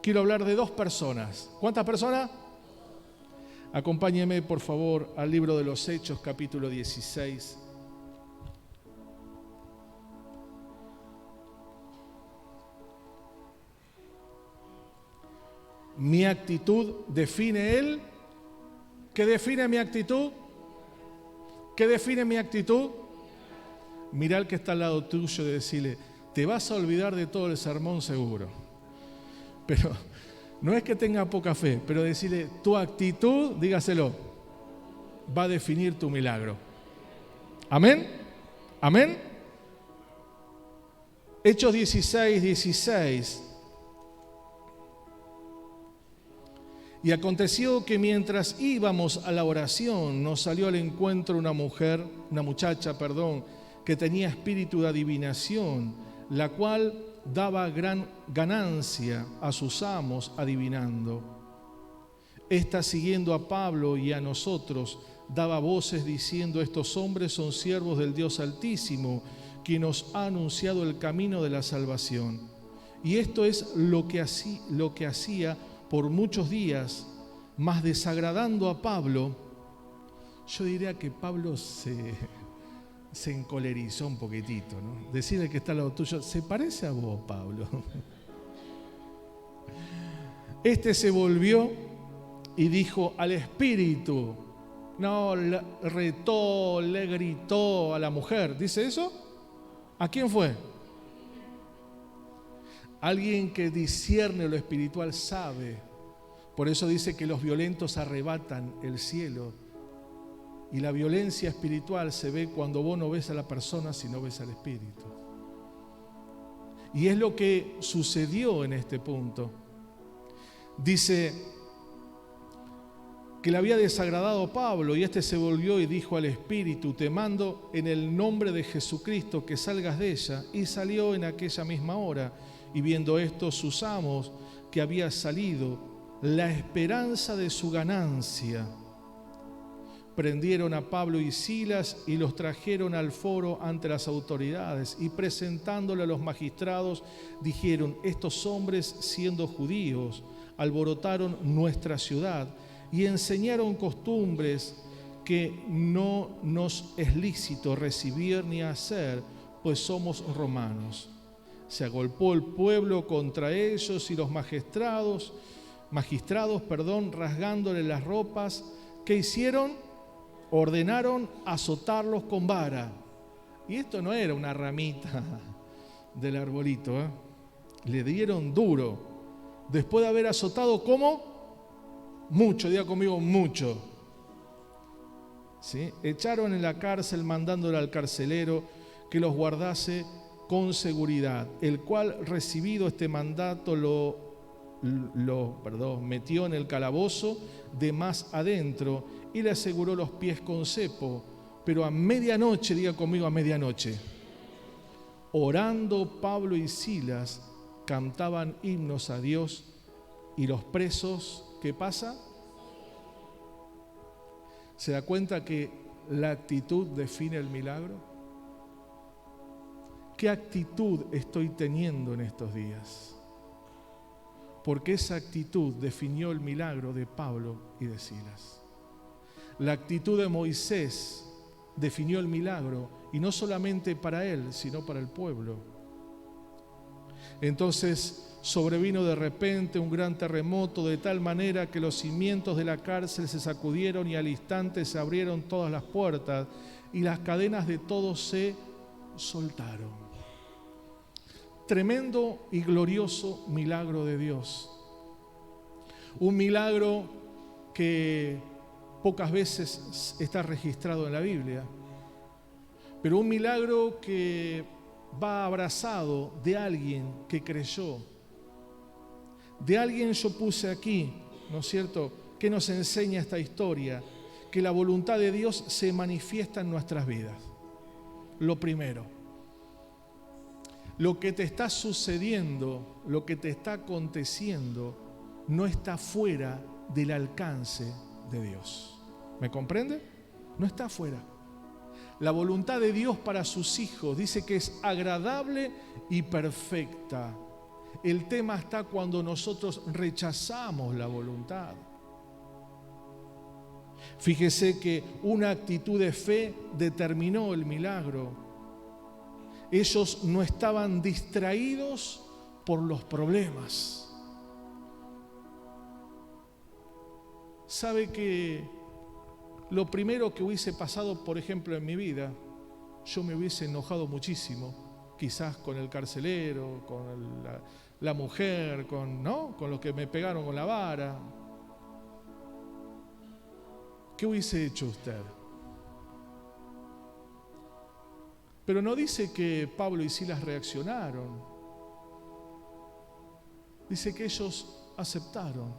Quiero hablar de 2 personas. ¿Cuántas personas? Acompáñeme, por favor, al libro de los Hechos, capítulo 16. Mi actitud define Él. ¿Qué define mi actitud? ¿Qué define mi actitud? Mirá al que está al lado tuyo y decirle, te vas a olvidar de todo el sermón seguro. Pero no es que tenga poca fe, pero decirle, tu actitud, dígaselo, va a definir tu milagro. ¿Amén? ¿Amén? Hechos 16. Y aconteció que mientras íbamos a la oración, nos salió al encuentro una muchacha, que tenía espíritu de adivinación, la cual daba gran ganancia a sus amos adivinando. Esta, siguiendo a Pablo y a nosotros, daba voces diciendo, estos hombres son siervos del Dios Altísimo, quien nos ha anunciado el camino de la salvación. Y esto es lo que hacía por muchos días, mas desagradando a Pablo. Yo diría que Pablo se encolerizó un poquitito, ¿no? Decirle que está al lado tuyo, ¿se parece a vos, Pablo? Este se volvió y dijo al espíritu, no, le retó, le gritó a la mujer. ¿Dice eso? ¿A quién fue? Alguien que discierne lo espiritual sabe. Por eso dice que los violentos arrebatan el cielo. Y la violencia espiritual se ve cuando vos no ves a la persona, sino ves al espíritu. Y es lo que sucedió en este punto. Dice que le había desagradado a Pablo y este se volvió y dijo al espíritu, te mando en el nombre de Jesucristo que salgas de ella. Y salió en aquella misma hora. Y viendo esto, sus amos, que había salido, la esperanza de su ganancia, prendieron a Pablo y Silas y los trajeron al foro ante las autoridades. Y presentándole a los magistrados, dijeron, estos hombres, siendo judíos, alborotaron nuestra ciudad y enseñaron costumbres que no nos es lícito recibir ni hacer, pues somos romanos. Se agolpó el pueblo contra ellos y los magistrados, rasgándole las ropas, ¿qué hicieron? Ordenaron azotarlos con vara. Y esto no era una ramita del arbolito, ¿eh? Le dieron duro. Después de haber azotado, ¿cómo? Mucho, diga conmigo, mucho. ¿Sí? Echaron en la cárcel mandándole al carcelero que los guardase con seguridad, el cual, recibido este mandato, lo metió en el calabozo de más adentro y le aseguró los pies con cepo. Pero a medianoche, diga conmigo, a medianoche, orando Pablo y Silas, cantaban himnos a Dios y los presos, ¿qué pasa? ¿Se da cuenta que la actitud define el milagro? ¿Qué actitud estoy teniendo en estos días? Porque esa actitud definió el milagro de Pablo y de Silas. La actitud de Moisés definió el milagro, y no solamente para él, sino para el pueblo. Entonces sobrevino de repente un gran terremoto, de tal manera que los cimientos de la cárcel se sacudieron y al instante se abrieron todas las puertas y las cadenas de todos se soltaron. Tremendo y glorioso milagro de Dios. Un milagro que pocas veces está registrado en la Biblia, pero un milagro que va abrazado de alguien que creyó. De alguien yo puse aquí, ¿no es cierto?, que nos enseña esta historia, que la voluntad de Dios se manifiesta en nuestras vidas. Lo primero. Lo que te está sucediendo, lo que te está aconteciendo, no está fuera del alcance de Dios. ¿Me comprende? No está fuera. La voluntad de Dios para sus hijos dice que es agradable y perfecta. El tema está cuando nosotros rechazamos la voluntad. Fíjese que una actitud de fe determinó el milagro. Ellos no estaban distraídos por los problemas. ¿Sabe que lo primero que hubiese pasado, por ejemplo, en mi vida, yo me hubiese enojado muchísimo, quizás con el carcelero, con la mujer, con los que me pegaron con la vara? ¿Qué hubiese hecho usted? Pero no dice que Pablo y Silas reaccionaron. Dice que ellos aceptaron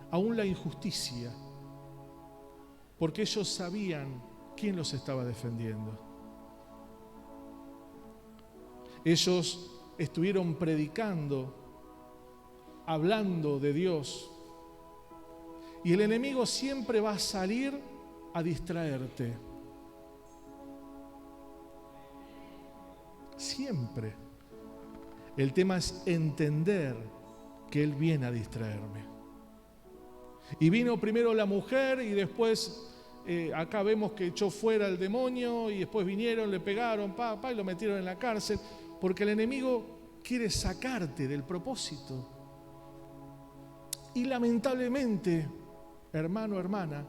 aún la injusticia, porque ellos sabían quién los estaba defendiendo. Ellos estuvieron predicando, hablando de Dios. Y el enemigo siempre va a salir a distraerte. Siempre. El tema es entender que él viene a distraerme. Y vino primero la mujer y después acá vemos que echó fuera el demonio y después vinieron, le pegaron, y lo metieron en la cárcel, porque el enemigo quiere sacarte del propósito. Y lamentablemente, hermano, hermana,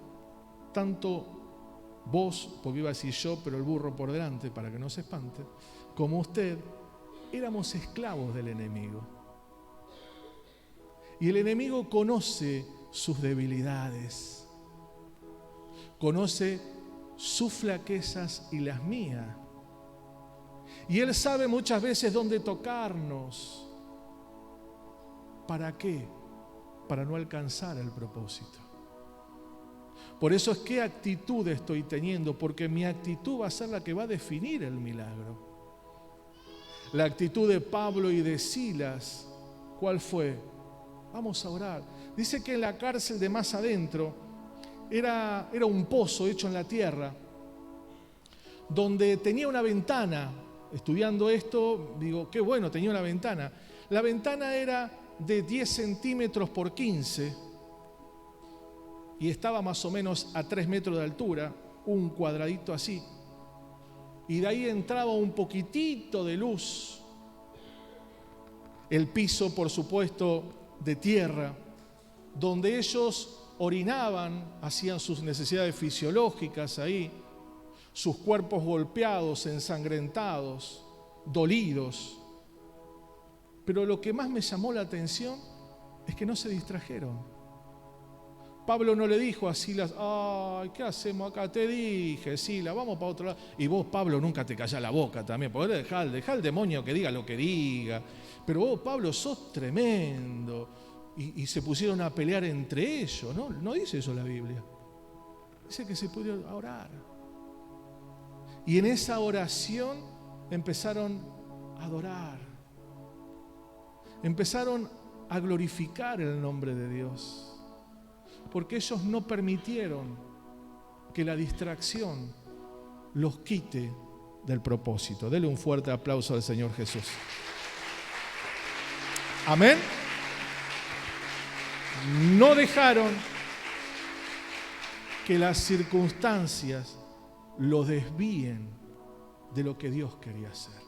tanto vos, porque iba a decir yo, pero el burro por delante para que no se espante, como usted, éramos esclavos del enemigo. Y el enemigo conoce sus debilidades, conoce sus flaquezas y las mías. Y él sabe muchas veces dónde tocarnos. ¿Para qué? Para no alcanzar el propósito. Por eso es qué actitud estoy teniendo, porque mi actitud va a ser la que va a definir el milagro. La actitud de Pablo y de Silas, ¿cuál fue? Vamos a orar. Dice que en la cárcel de más adentro era un pozo hecho en la tierra, donde tenía una ventana. Estudiando esto, digo, qué bueno, tenía una ventana. La ventana era de 10 centímetros por 15 y estaba más o menos a 3 metros de altura, un cuadradito así. Y de ahí entraba un poquitito de luz. El piso, por supuesto, de tierra, donde ellos orinaban, hacían sus necesidades fisiológicas ahí, sus cuerpos golpeados, ensangrentados, dolidos. Pero lo que más me llamó la atención es que no se distrajeron. Pablo no le dijo a Silas, ay, ¿qué hacemos acá? Te dije, Silas, vamos para otro lado. Y vos, Pablo, nunca te callás la boca también, porque dejá al demonio que diga lo que diga. Pero vos, Pablo, sos tremendo. Y se pusieron a pelear entre ellos, ¿no? No dice eso la Biblia. Dice que se pudieron orar. Y en esa oración empezaron a adorar. Empezaron a glorificar el nombre de Dios. Porque ellos no permitieron que la distracción los quite del propósito. Dele un fuerte aplauso al Señor Jesús. Amén. No dejaron que las circunstancias lo desvíen de lo que Dios quería hacer.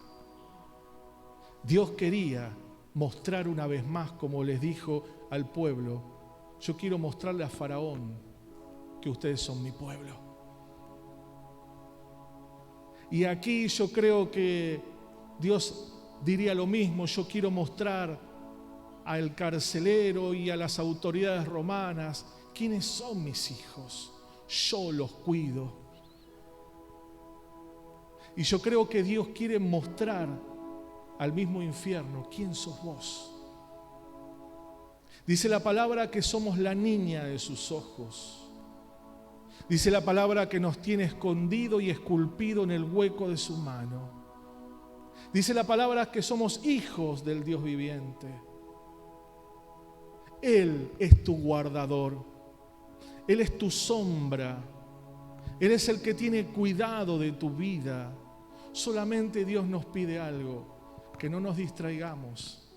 Dios quería mostrar una vez más, como les dijo al pueblo, yo quiero mostrarle a Faraón que ustedes son mi pueblo. Y aquí yo creo que Dios diría lo mismo, yo quiero mostrar al carcelero y a las autoridades romanas quiénes son mis hijos, yo los cuido. Y yo creo que Dios quiere mostrar al mismo infierno quién sos vos. Dice la palabra que somos la niña de sus ojos. Dice la palabra que nos tiene escondido y esculpido en el hueco de su mano. Dice la palabra que somos hijos del Dios viviente. Él es tu guardador. Él es tu sombra. Él es el que tiene cuidado de tu vida. Solamente Dios nos pide algo, que no nos distraigamos.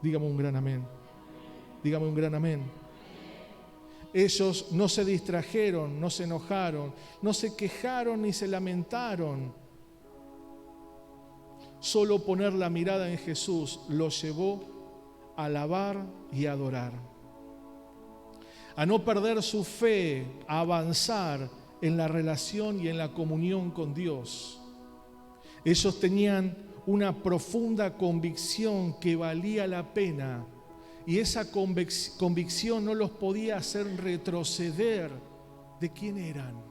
Dígame un gran amén. Dígame un gran amén. Ellos no se distrajeron, no se enojaron, no se quejaron ni se lamentaron. Solo poner la mirada en Jesús los llevó a alabar y adorar, a no perder su fe, a avanzar en la relación y en la comunión con Dios. Ellos tenían una profunda convicción que valía la pena, y esa convicción no los podía hacer retroceder de quién eran.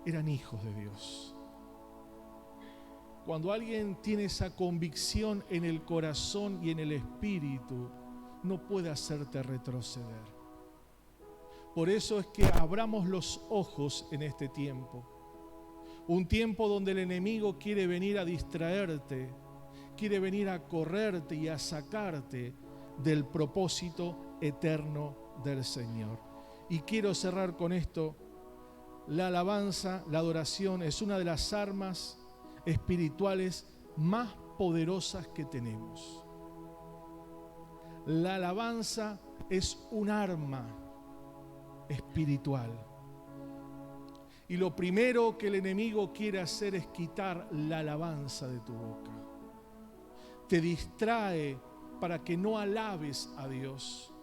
Eran hijos de Dios. Cuando alguien tiene esa convicción en el corazón y en el espíritu, no puede hacerte retroceder. Por eso es que abramos los ojos en este tiempo. Un tiempo donde el enemigo quiere venir a distraerte, quiere venir a correrte y a sacarte del propósito eterno del Señor. Y quiero cerrar con esto. La alabanza, la adoración es una de las armas espirituales más poderosas que tenemos. La alabanza es un arma espiritual. Y lo primero que el enemigo quiere hacer es quitar la alabanza de tu boca. Te distrae para que no alabes a Dios.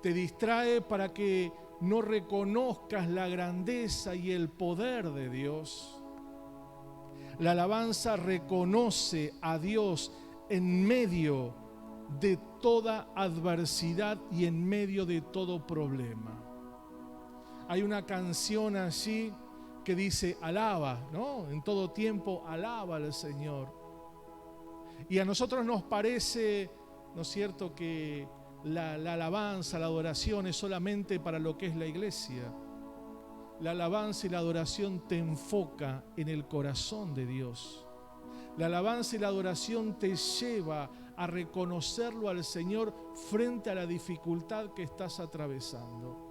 Te distrae para que no reconozcas la grandeza y el poder de Dios. La alabanza reconoce a Dios en medio de toda adversidad y en medio de todo problema. Hay una canción allí que dice alaba, ¿no? En todo tiempo alaba al Señor. Y a nosotros nos parece, ¿no es cierto?, que la alabanza, la adoración es solamente para lo que es la iglesia. La alabanza y la adoración te enfoca en el corazón de Dios. La alabanza y la adoración te lleva a reconocerlo al Señor frente a la dificultad que estás atravesando.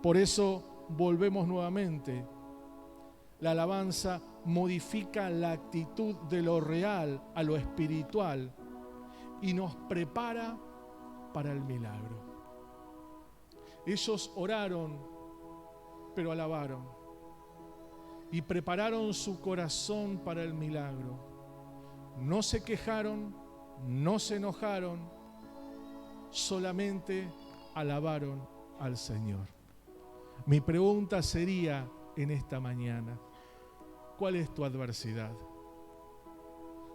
Por eso volvemos nuevamente. La alabanza modifica la actitud de lo real a lo espiritual y nos prepara para el milagro. Ellos oraron, pero alabaron y prepararon su corazón para el milagro. No se quejaron, no se enojaron, solamente alabaron al Señor. Mi pregunta sería en esta mañana: ¿cuál es tu adversidad?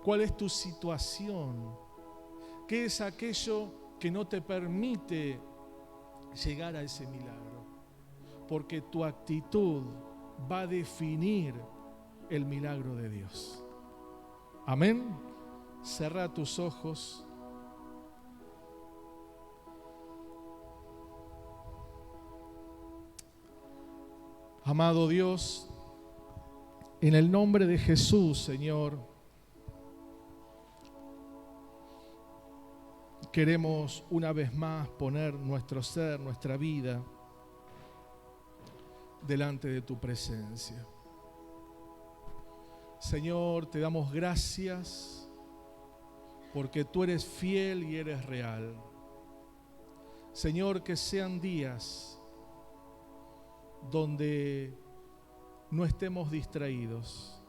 ¿Cuál es tu situación? ¿Qué es aquello que no te permite llegar a ese milagro? Porque tu actitud va a definir el milagro de Dios. Amén. Cerra tus ojos. Amado Dios, en el nombre de Jesús, Señor, queremos una vez más poner nuestro ser, nuestra vida delante de tu presencia. Señor, te damos gracias porque tú eres fiel y eres real. Señor, que sean días donde no estemos distraídos.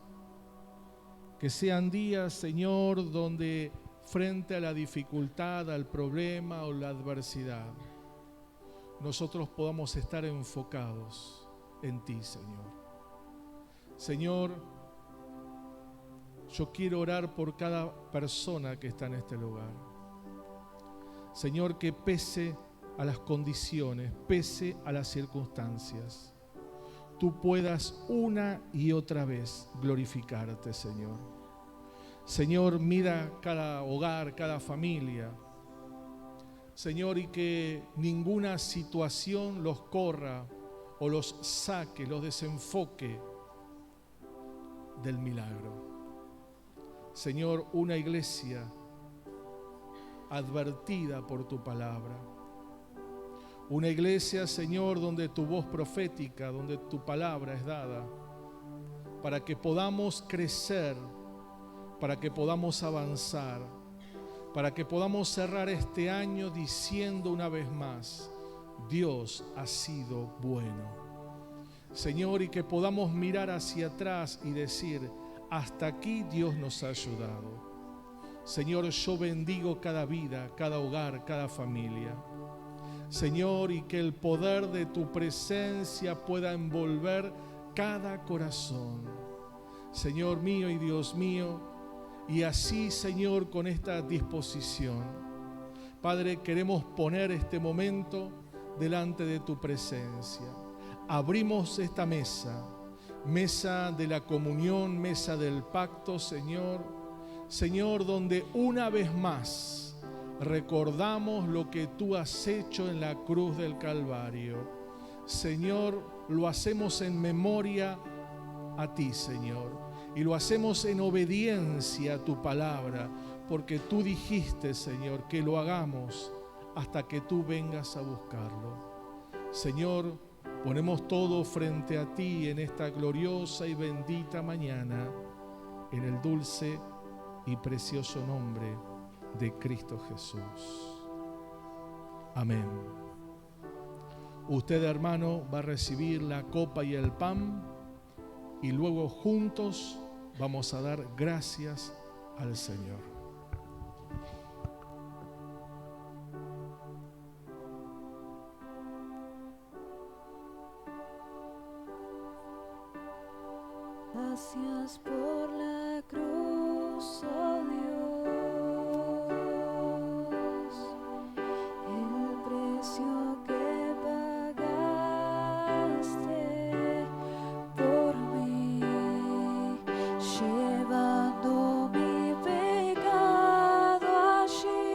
Que sean días, Señor, donde frente a la dificultad, al problema o la adversidad, nosotros podamos estar enfocados en ti, Señor. Señor, yo quiero orar por cada persona que está en este lugar. Señor, que pese a las condiciones, pese a las circunstancias, tú puedas una y otra vez glorificarte, Señor. Señor, mira cada hogar, cada familia, Señor, y que ninguna situación los corra o los saque, los desenfoque del milagro. Señor, una iglesia advertida por tu palabra. Una iglesia, Señor, donde tu voz profética, donde tu palabra es dada, para que podamos crecer, para que podamos avanzar, para que podamos cerrar este año diciendo una vez más: Dios ha sido bueno. Señor, y que podamos mirar hacia atrás y decir: hasta aquí Dios nos ha ayudado. Señor, yo bendigo cada vida, cada hogar, cada familia. Señor, y que el poder de tu presencia pueda envolver cada corazón. Señor mío y Dios mío, y así, Señor, con esta disposición, Padre, queremos poner este momento delante de tu presencia. Abrimos esta mesa, mesa de la comunión, mesa del pacto, Señor. Señor, donde una vez más recordamos lo que tú has hecho en la cruz del Calvario. Señor, lo hacemos en memoria a ti, Señor, y lo hacemos en obediencia a tu palabra, porque tú dijiste, Señor, que lo hagamos hasta que tú vengas a buscarlo. Señor, ponemos todo frente a ti en esta gloriosa y bendita mañana, en el dulce y precioso nombre de Cristo Jesús. Amén. Usted, hermano, va a recibir la copa y el pan, y luego juntos vamos a dar gracias al Señor. Gracias por la cruz, oh Dios, el precio que pagaste por mí, llevando mi pecado allí.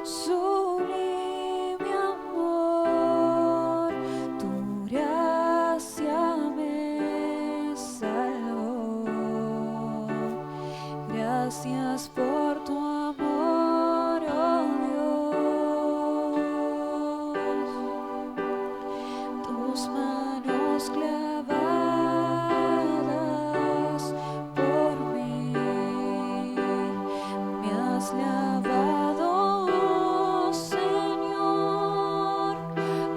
Sublime amor, tu gracia me salvó. Gracias por tu amor, oh Dios. Tus manos clavadas por mí, me has lavado, Señor.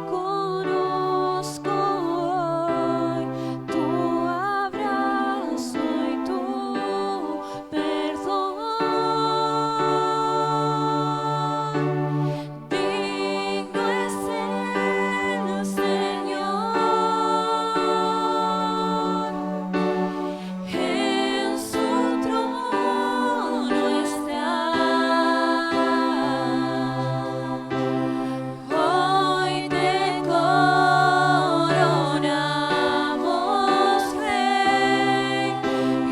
Conozco hoy tu abrazo y tu perdón. Digno es el Señor, en su trono está. Hoy te coronamos Rey,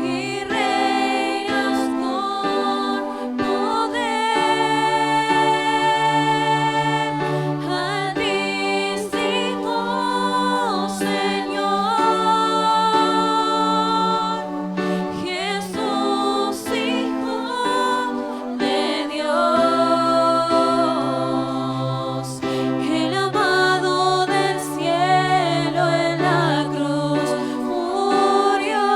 y reinas con poder. Altísimo Señor, Jesús, Hijo de Dios, el amado del cielo en la cruz murió.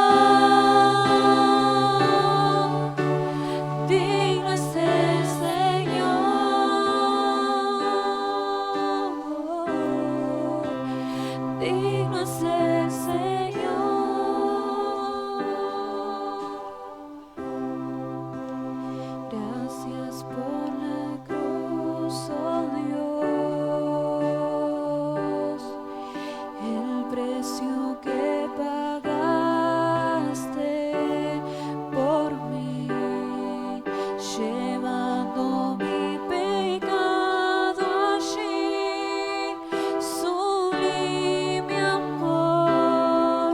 Digno es el Señor, digno es el Señor. Gracias por la cruz, oh Dios, el precio que pagaste por mí, llevando mi pecado allí. Sublime amor,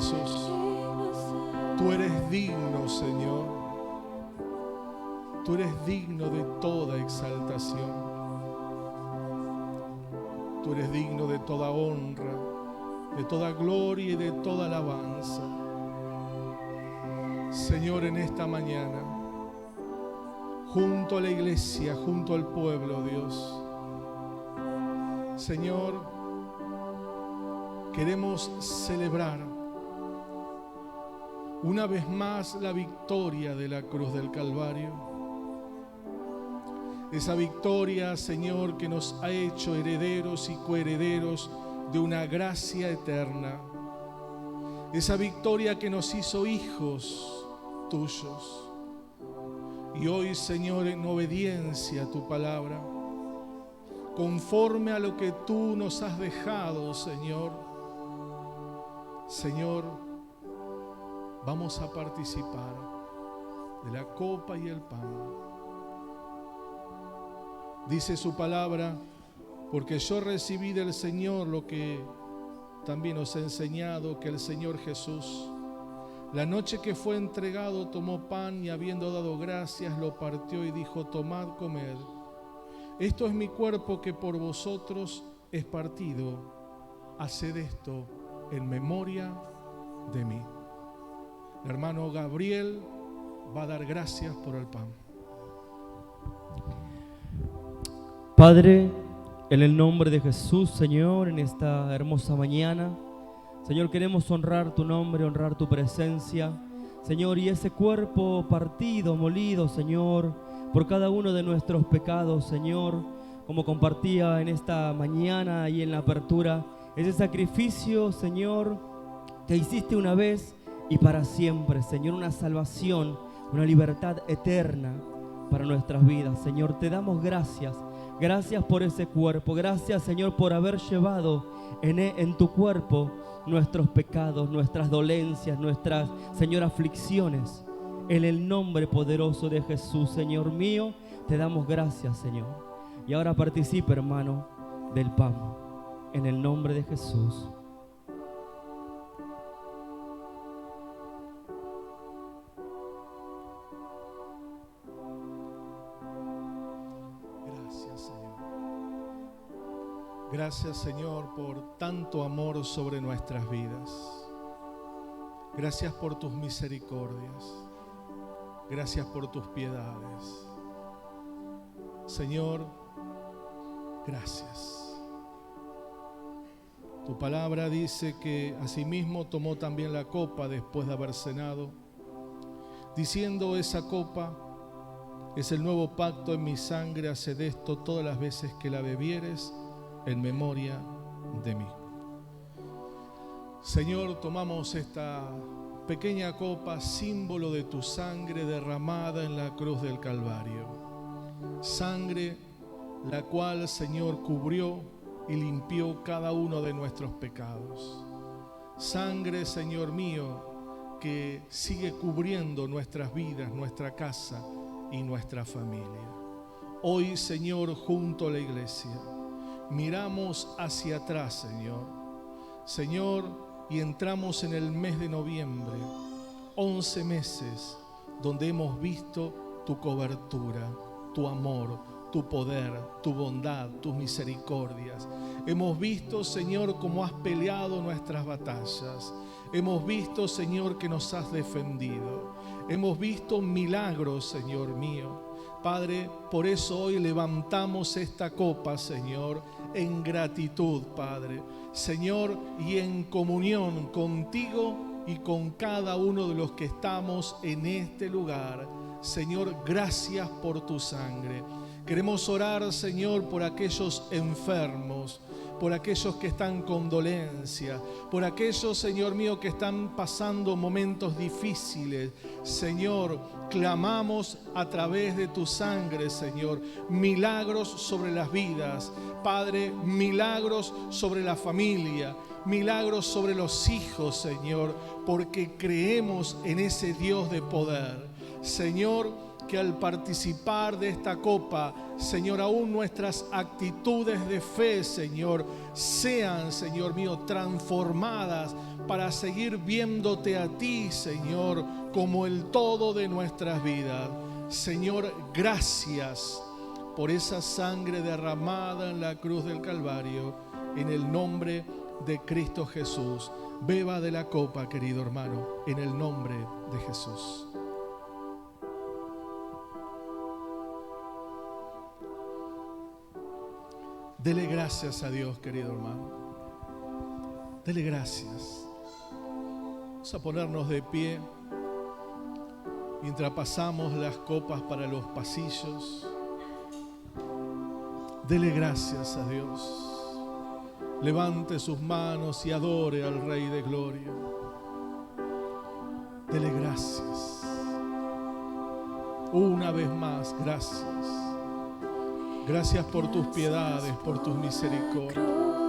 Jesús. Tú eres digno, Señor. Tú eres digno de toda exaltación. Tú eres digno de toda honra, de toda gloria y de toda alabanza. Señor, en esta mañana, junto a la iglesia, junto al pueblo, Dios, Señor, queremos celebrar una vez más la victoria de la cruz del Calvario. Esa victoria, Señor, que nos ha hecho herederos y coherederos de una gracia eterna. Esa victoria que nos hizo hijos tuyos. Y hoy, Señor, en obediencia a tu palabra, conforme a lo que tú nos has dejado, Señor, vamos a participar de la copa y el pan. Dice su palabra, porque yo recibí del Señor lo que también os he enseñado, que el Señor Jesús, la noche que fue entregado, tomó pan y habiendo dado gracias, lo partió y dijo: tomad, comed. Esto es mi cuerpo que por vosotros es partido. Haced esto en memoria de mí. El hermano Gabriel va a dar gracias por el pan. Padre, en el nombre de Jesús, Señor, en esta hermosa mañana, Señor, queremos honrar tu nombre, honrar tu presencia, Señor, y ese cuerpo partido, molido, Señor, por cada uno de nuestros pecados, Señor, como compartía en esta mañana y en la apertura, ese sacrificio, Señor, que hiciste una vez y para siempre, Señor, una salvación, una libertad eterna para nuestras vidas. Señor, te damos gracias. Gracias por ese cuerpo. Gracias, Señor, por haber llevado en tu cuerpo nuestros pecados, nuestras dolencias, nuestras, Señor, aflicciones. En el nombre poderoso de Jesús, Señor mío, te damos gracias, Señor. Y ahora participa, hermano, del pan. En el nombre de Jesús. Gracias, Señor, por tanto amor sobre nuestras vidas. Gracias por tus misericordias. Gracias por tus piedades. Señor, gracias. Tu palabra dice que asimismo tomó también la copa después de haber cenado, diciendo: esa copa es el nuevo pacto en mi sangre. Haced esto todas las veces que la bebieres en memoria de mí. Señor, tomamos esta pequeña copa, símbolo de tu sangre derramada en la cruz del Calvario. Sangre la cual, Señor, cubrió y limpió cada uno de nuestros pecados. Sangre, Señor mío, que sigue cubriendo nuestras vidas, nuestra casa y nuestra familia. Hoy, Señor, junto a la iglesia, miramos hacia atrás, Señor, y entramos en el mes de noviembre, 11 meses donde hemos visto tu cobertura, tu amor, tu poder, tu bondad, tus misericordias. Hemos visto, Señor, cómo has peleado nuestras batallas. Hemos visto, Señor, que nos has defendido. Hemos visto milagros, Señor mío. Padre, por eso hoy levantamos esta copa, Señor, en gratitud, Padre. Señor, y en comunión contigo y con cada uno de los que estamos en este lugar. Señor, gracias por tu sangre. Queremos orar, Señor, por aquellos enfermos, por aquellos que están con dolencia, por aquellos, Señor mío, que están pasando momentos difíciles. Señor, clamamos a través de tu sangre, Señor, milagros sobre las vidas. Padre, milagros sobre la familia, milagros sobre los hijos, Señor, porque creemos en ese Dios de poder. Señor, que al participar de esta copa, Señor, aún nuestras actitudes de fe, Señor, sean, Señor mío, transformadas para seguir viéndote a ti, Señor, como el todo de nuestras vidas. Señor, gracias por esa sangre derramada en la cruz del Calvario, en el nombre de Cristo Jesús. Beba de la copa, querido hermano, en el nombre de Jesús. Dele gracias a Dios, querido hermano. Dele gracias. Vamos a ponernos de pie mientras pasamos las copas para los pasillos. Dele gracias a Dios. Levante sus manos y adore al Rey de Gloria. Dele gracias. Una vez más, gracias. Gracias por tus piedades, por tus misericordias.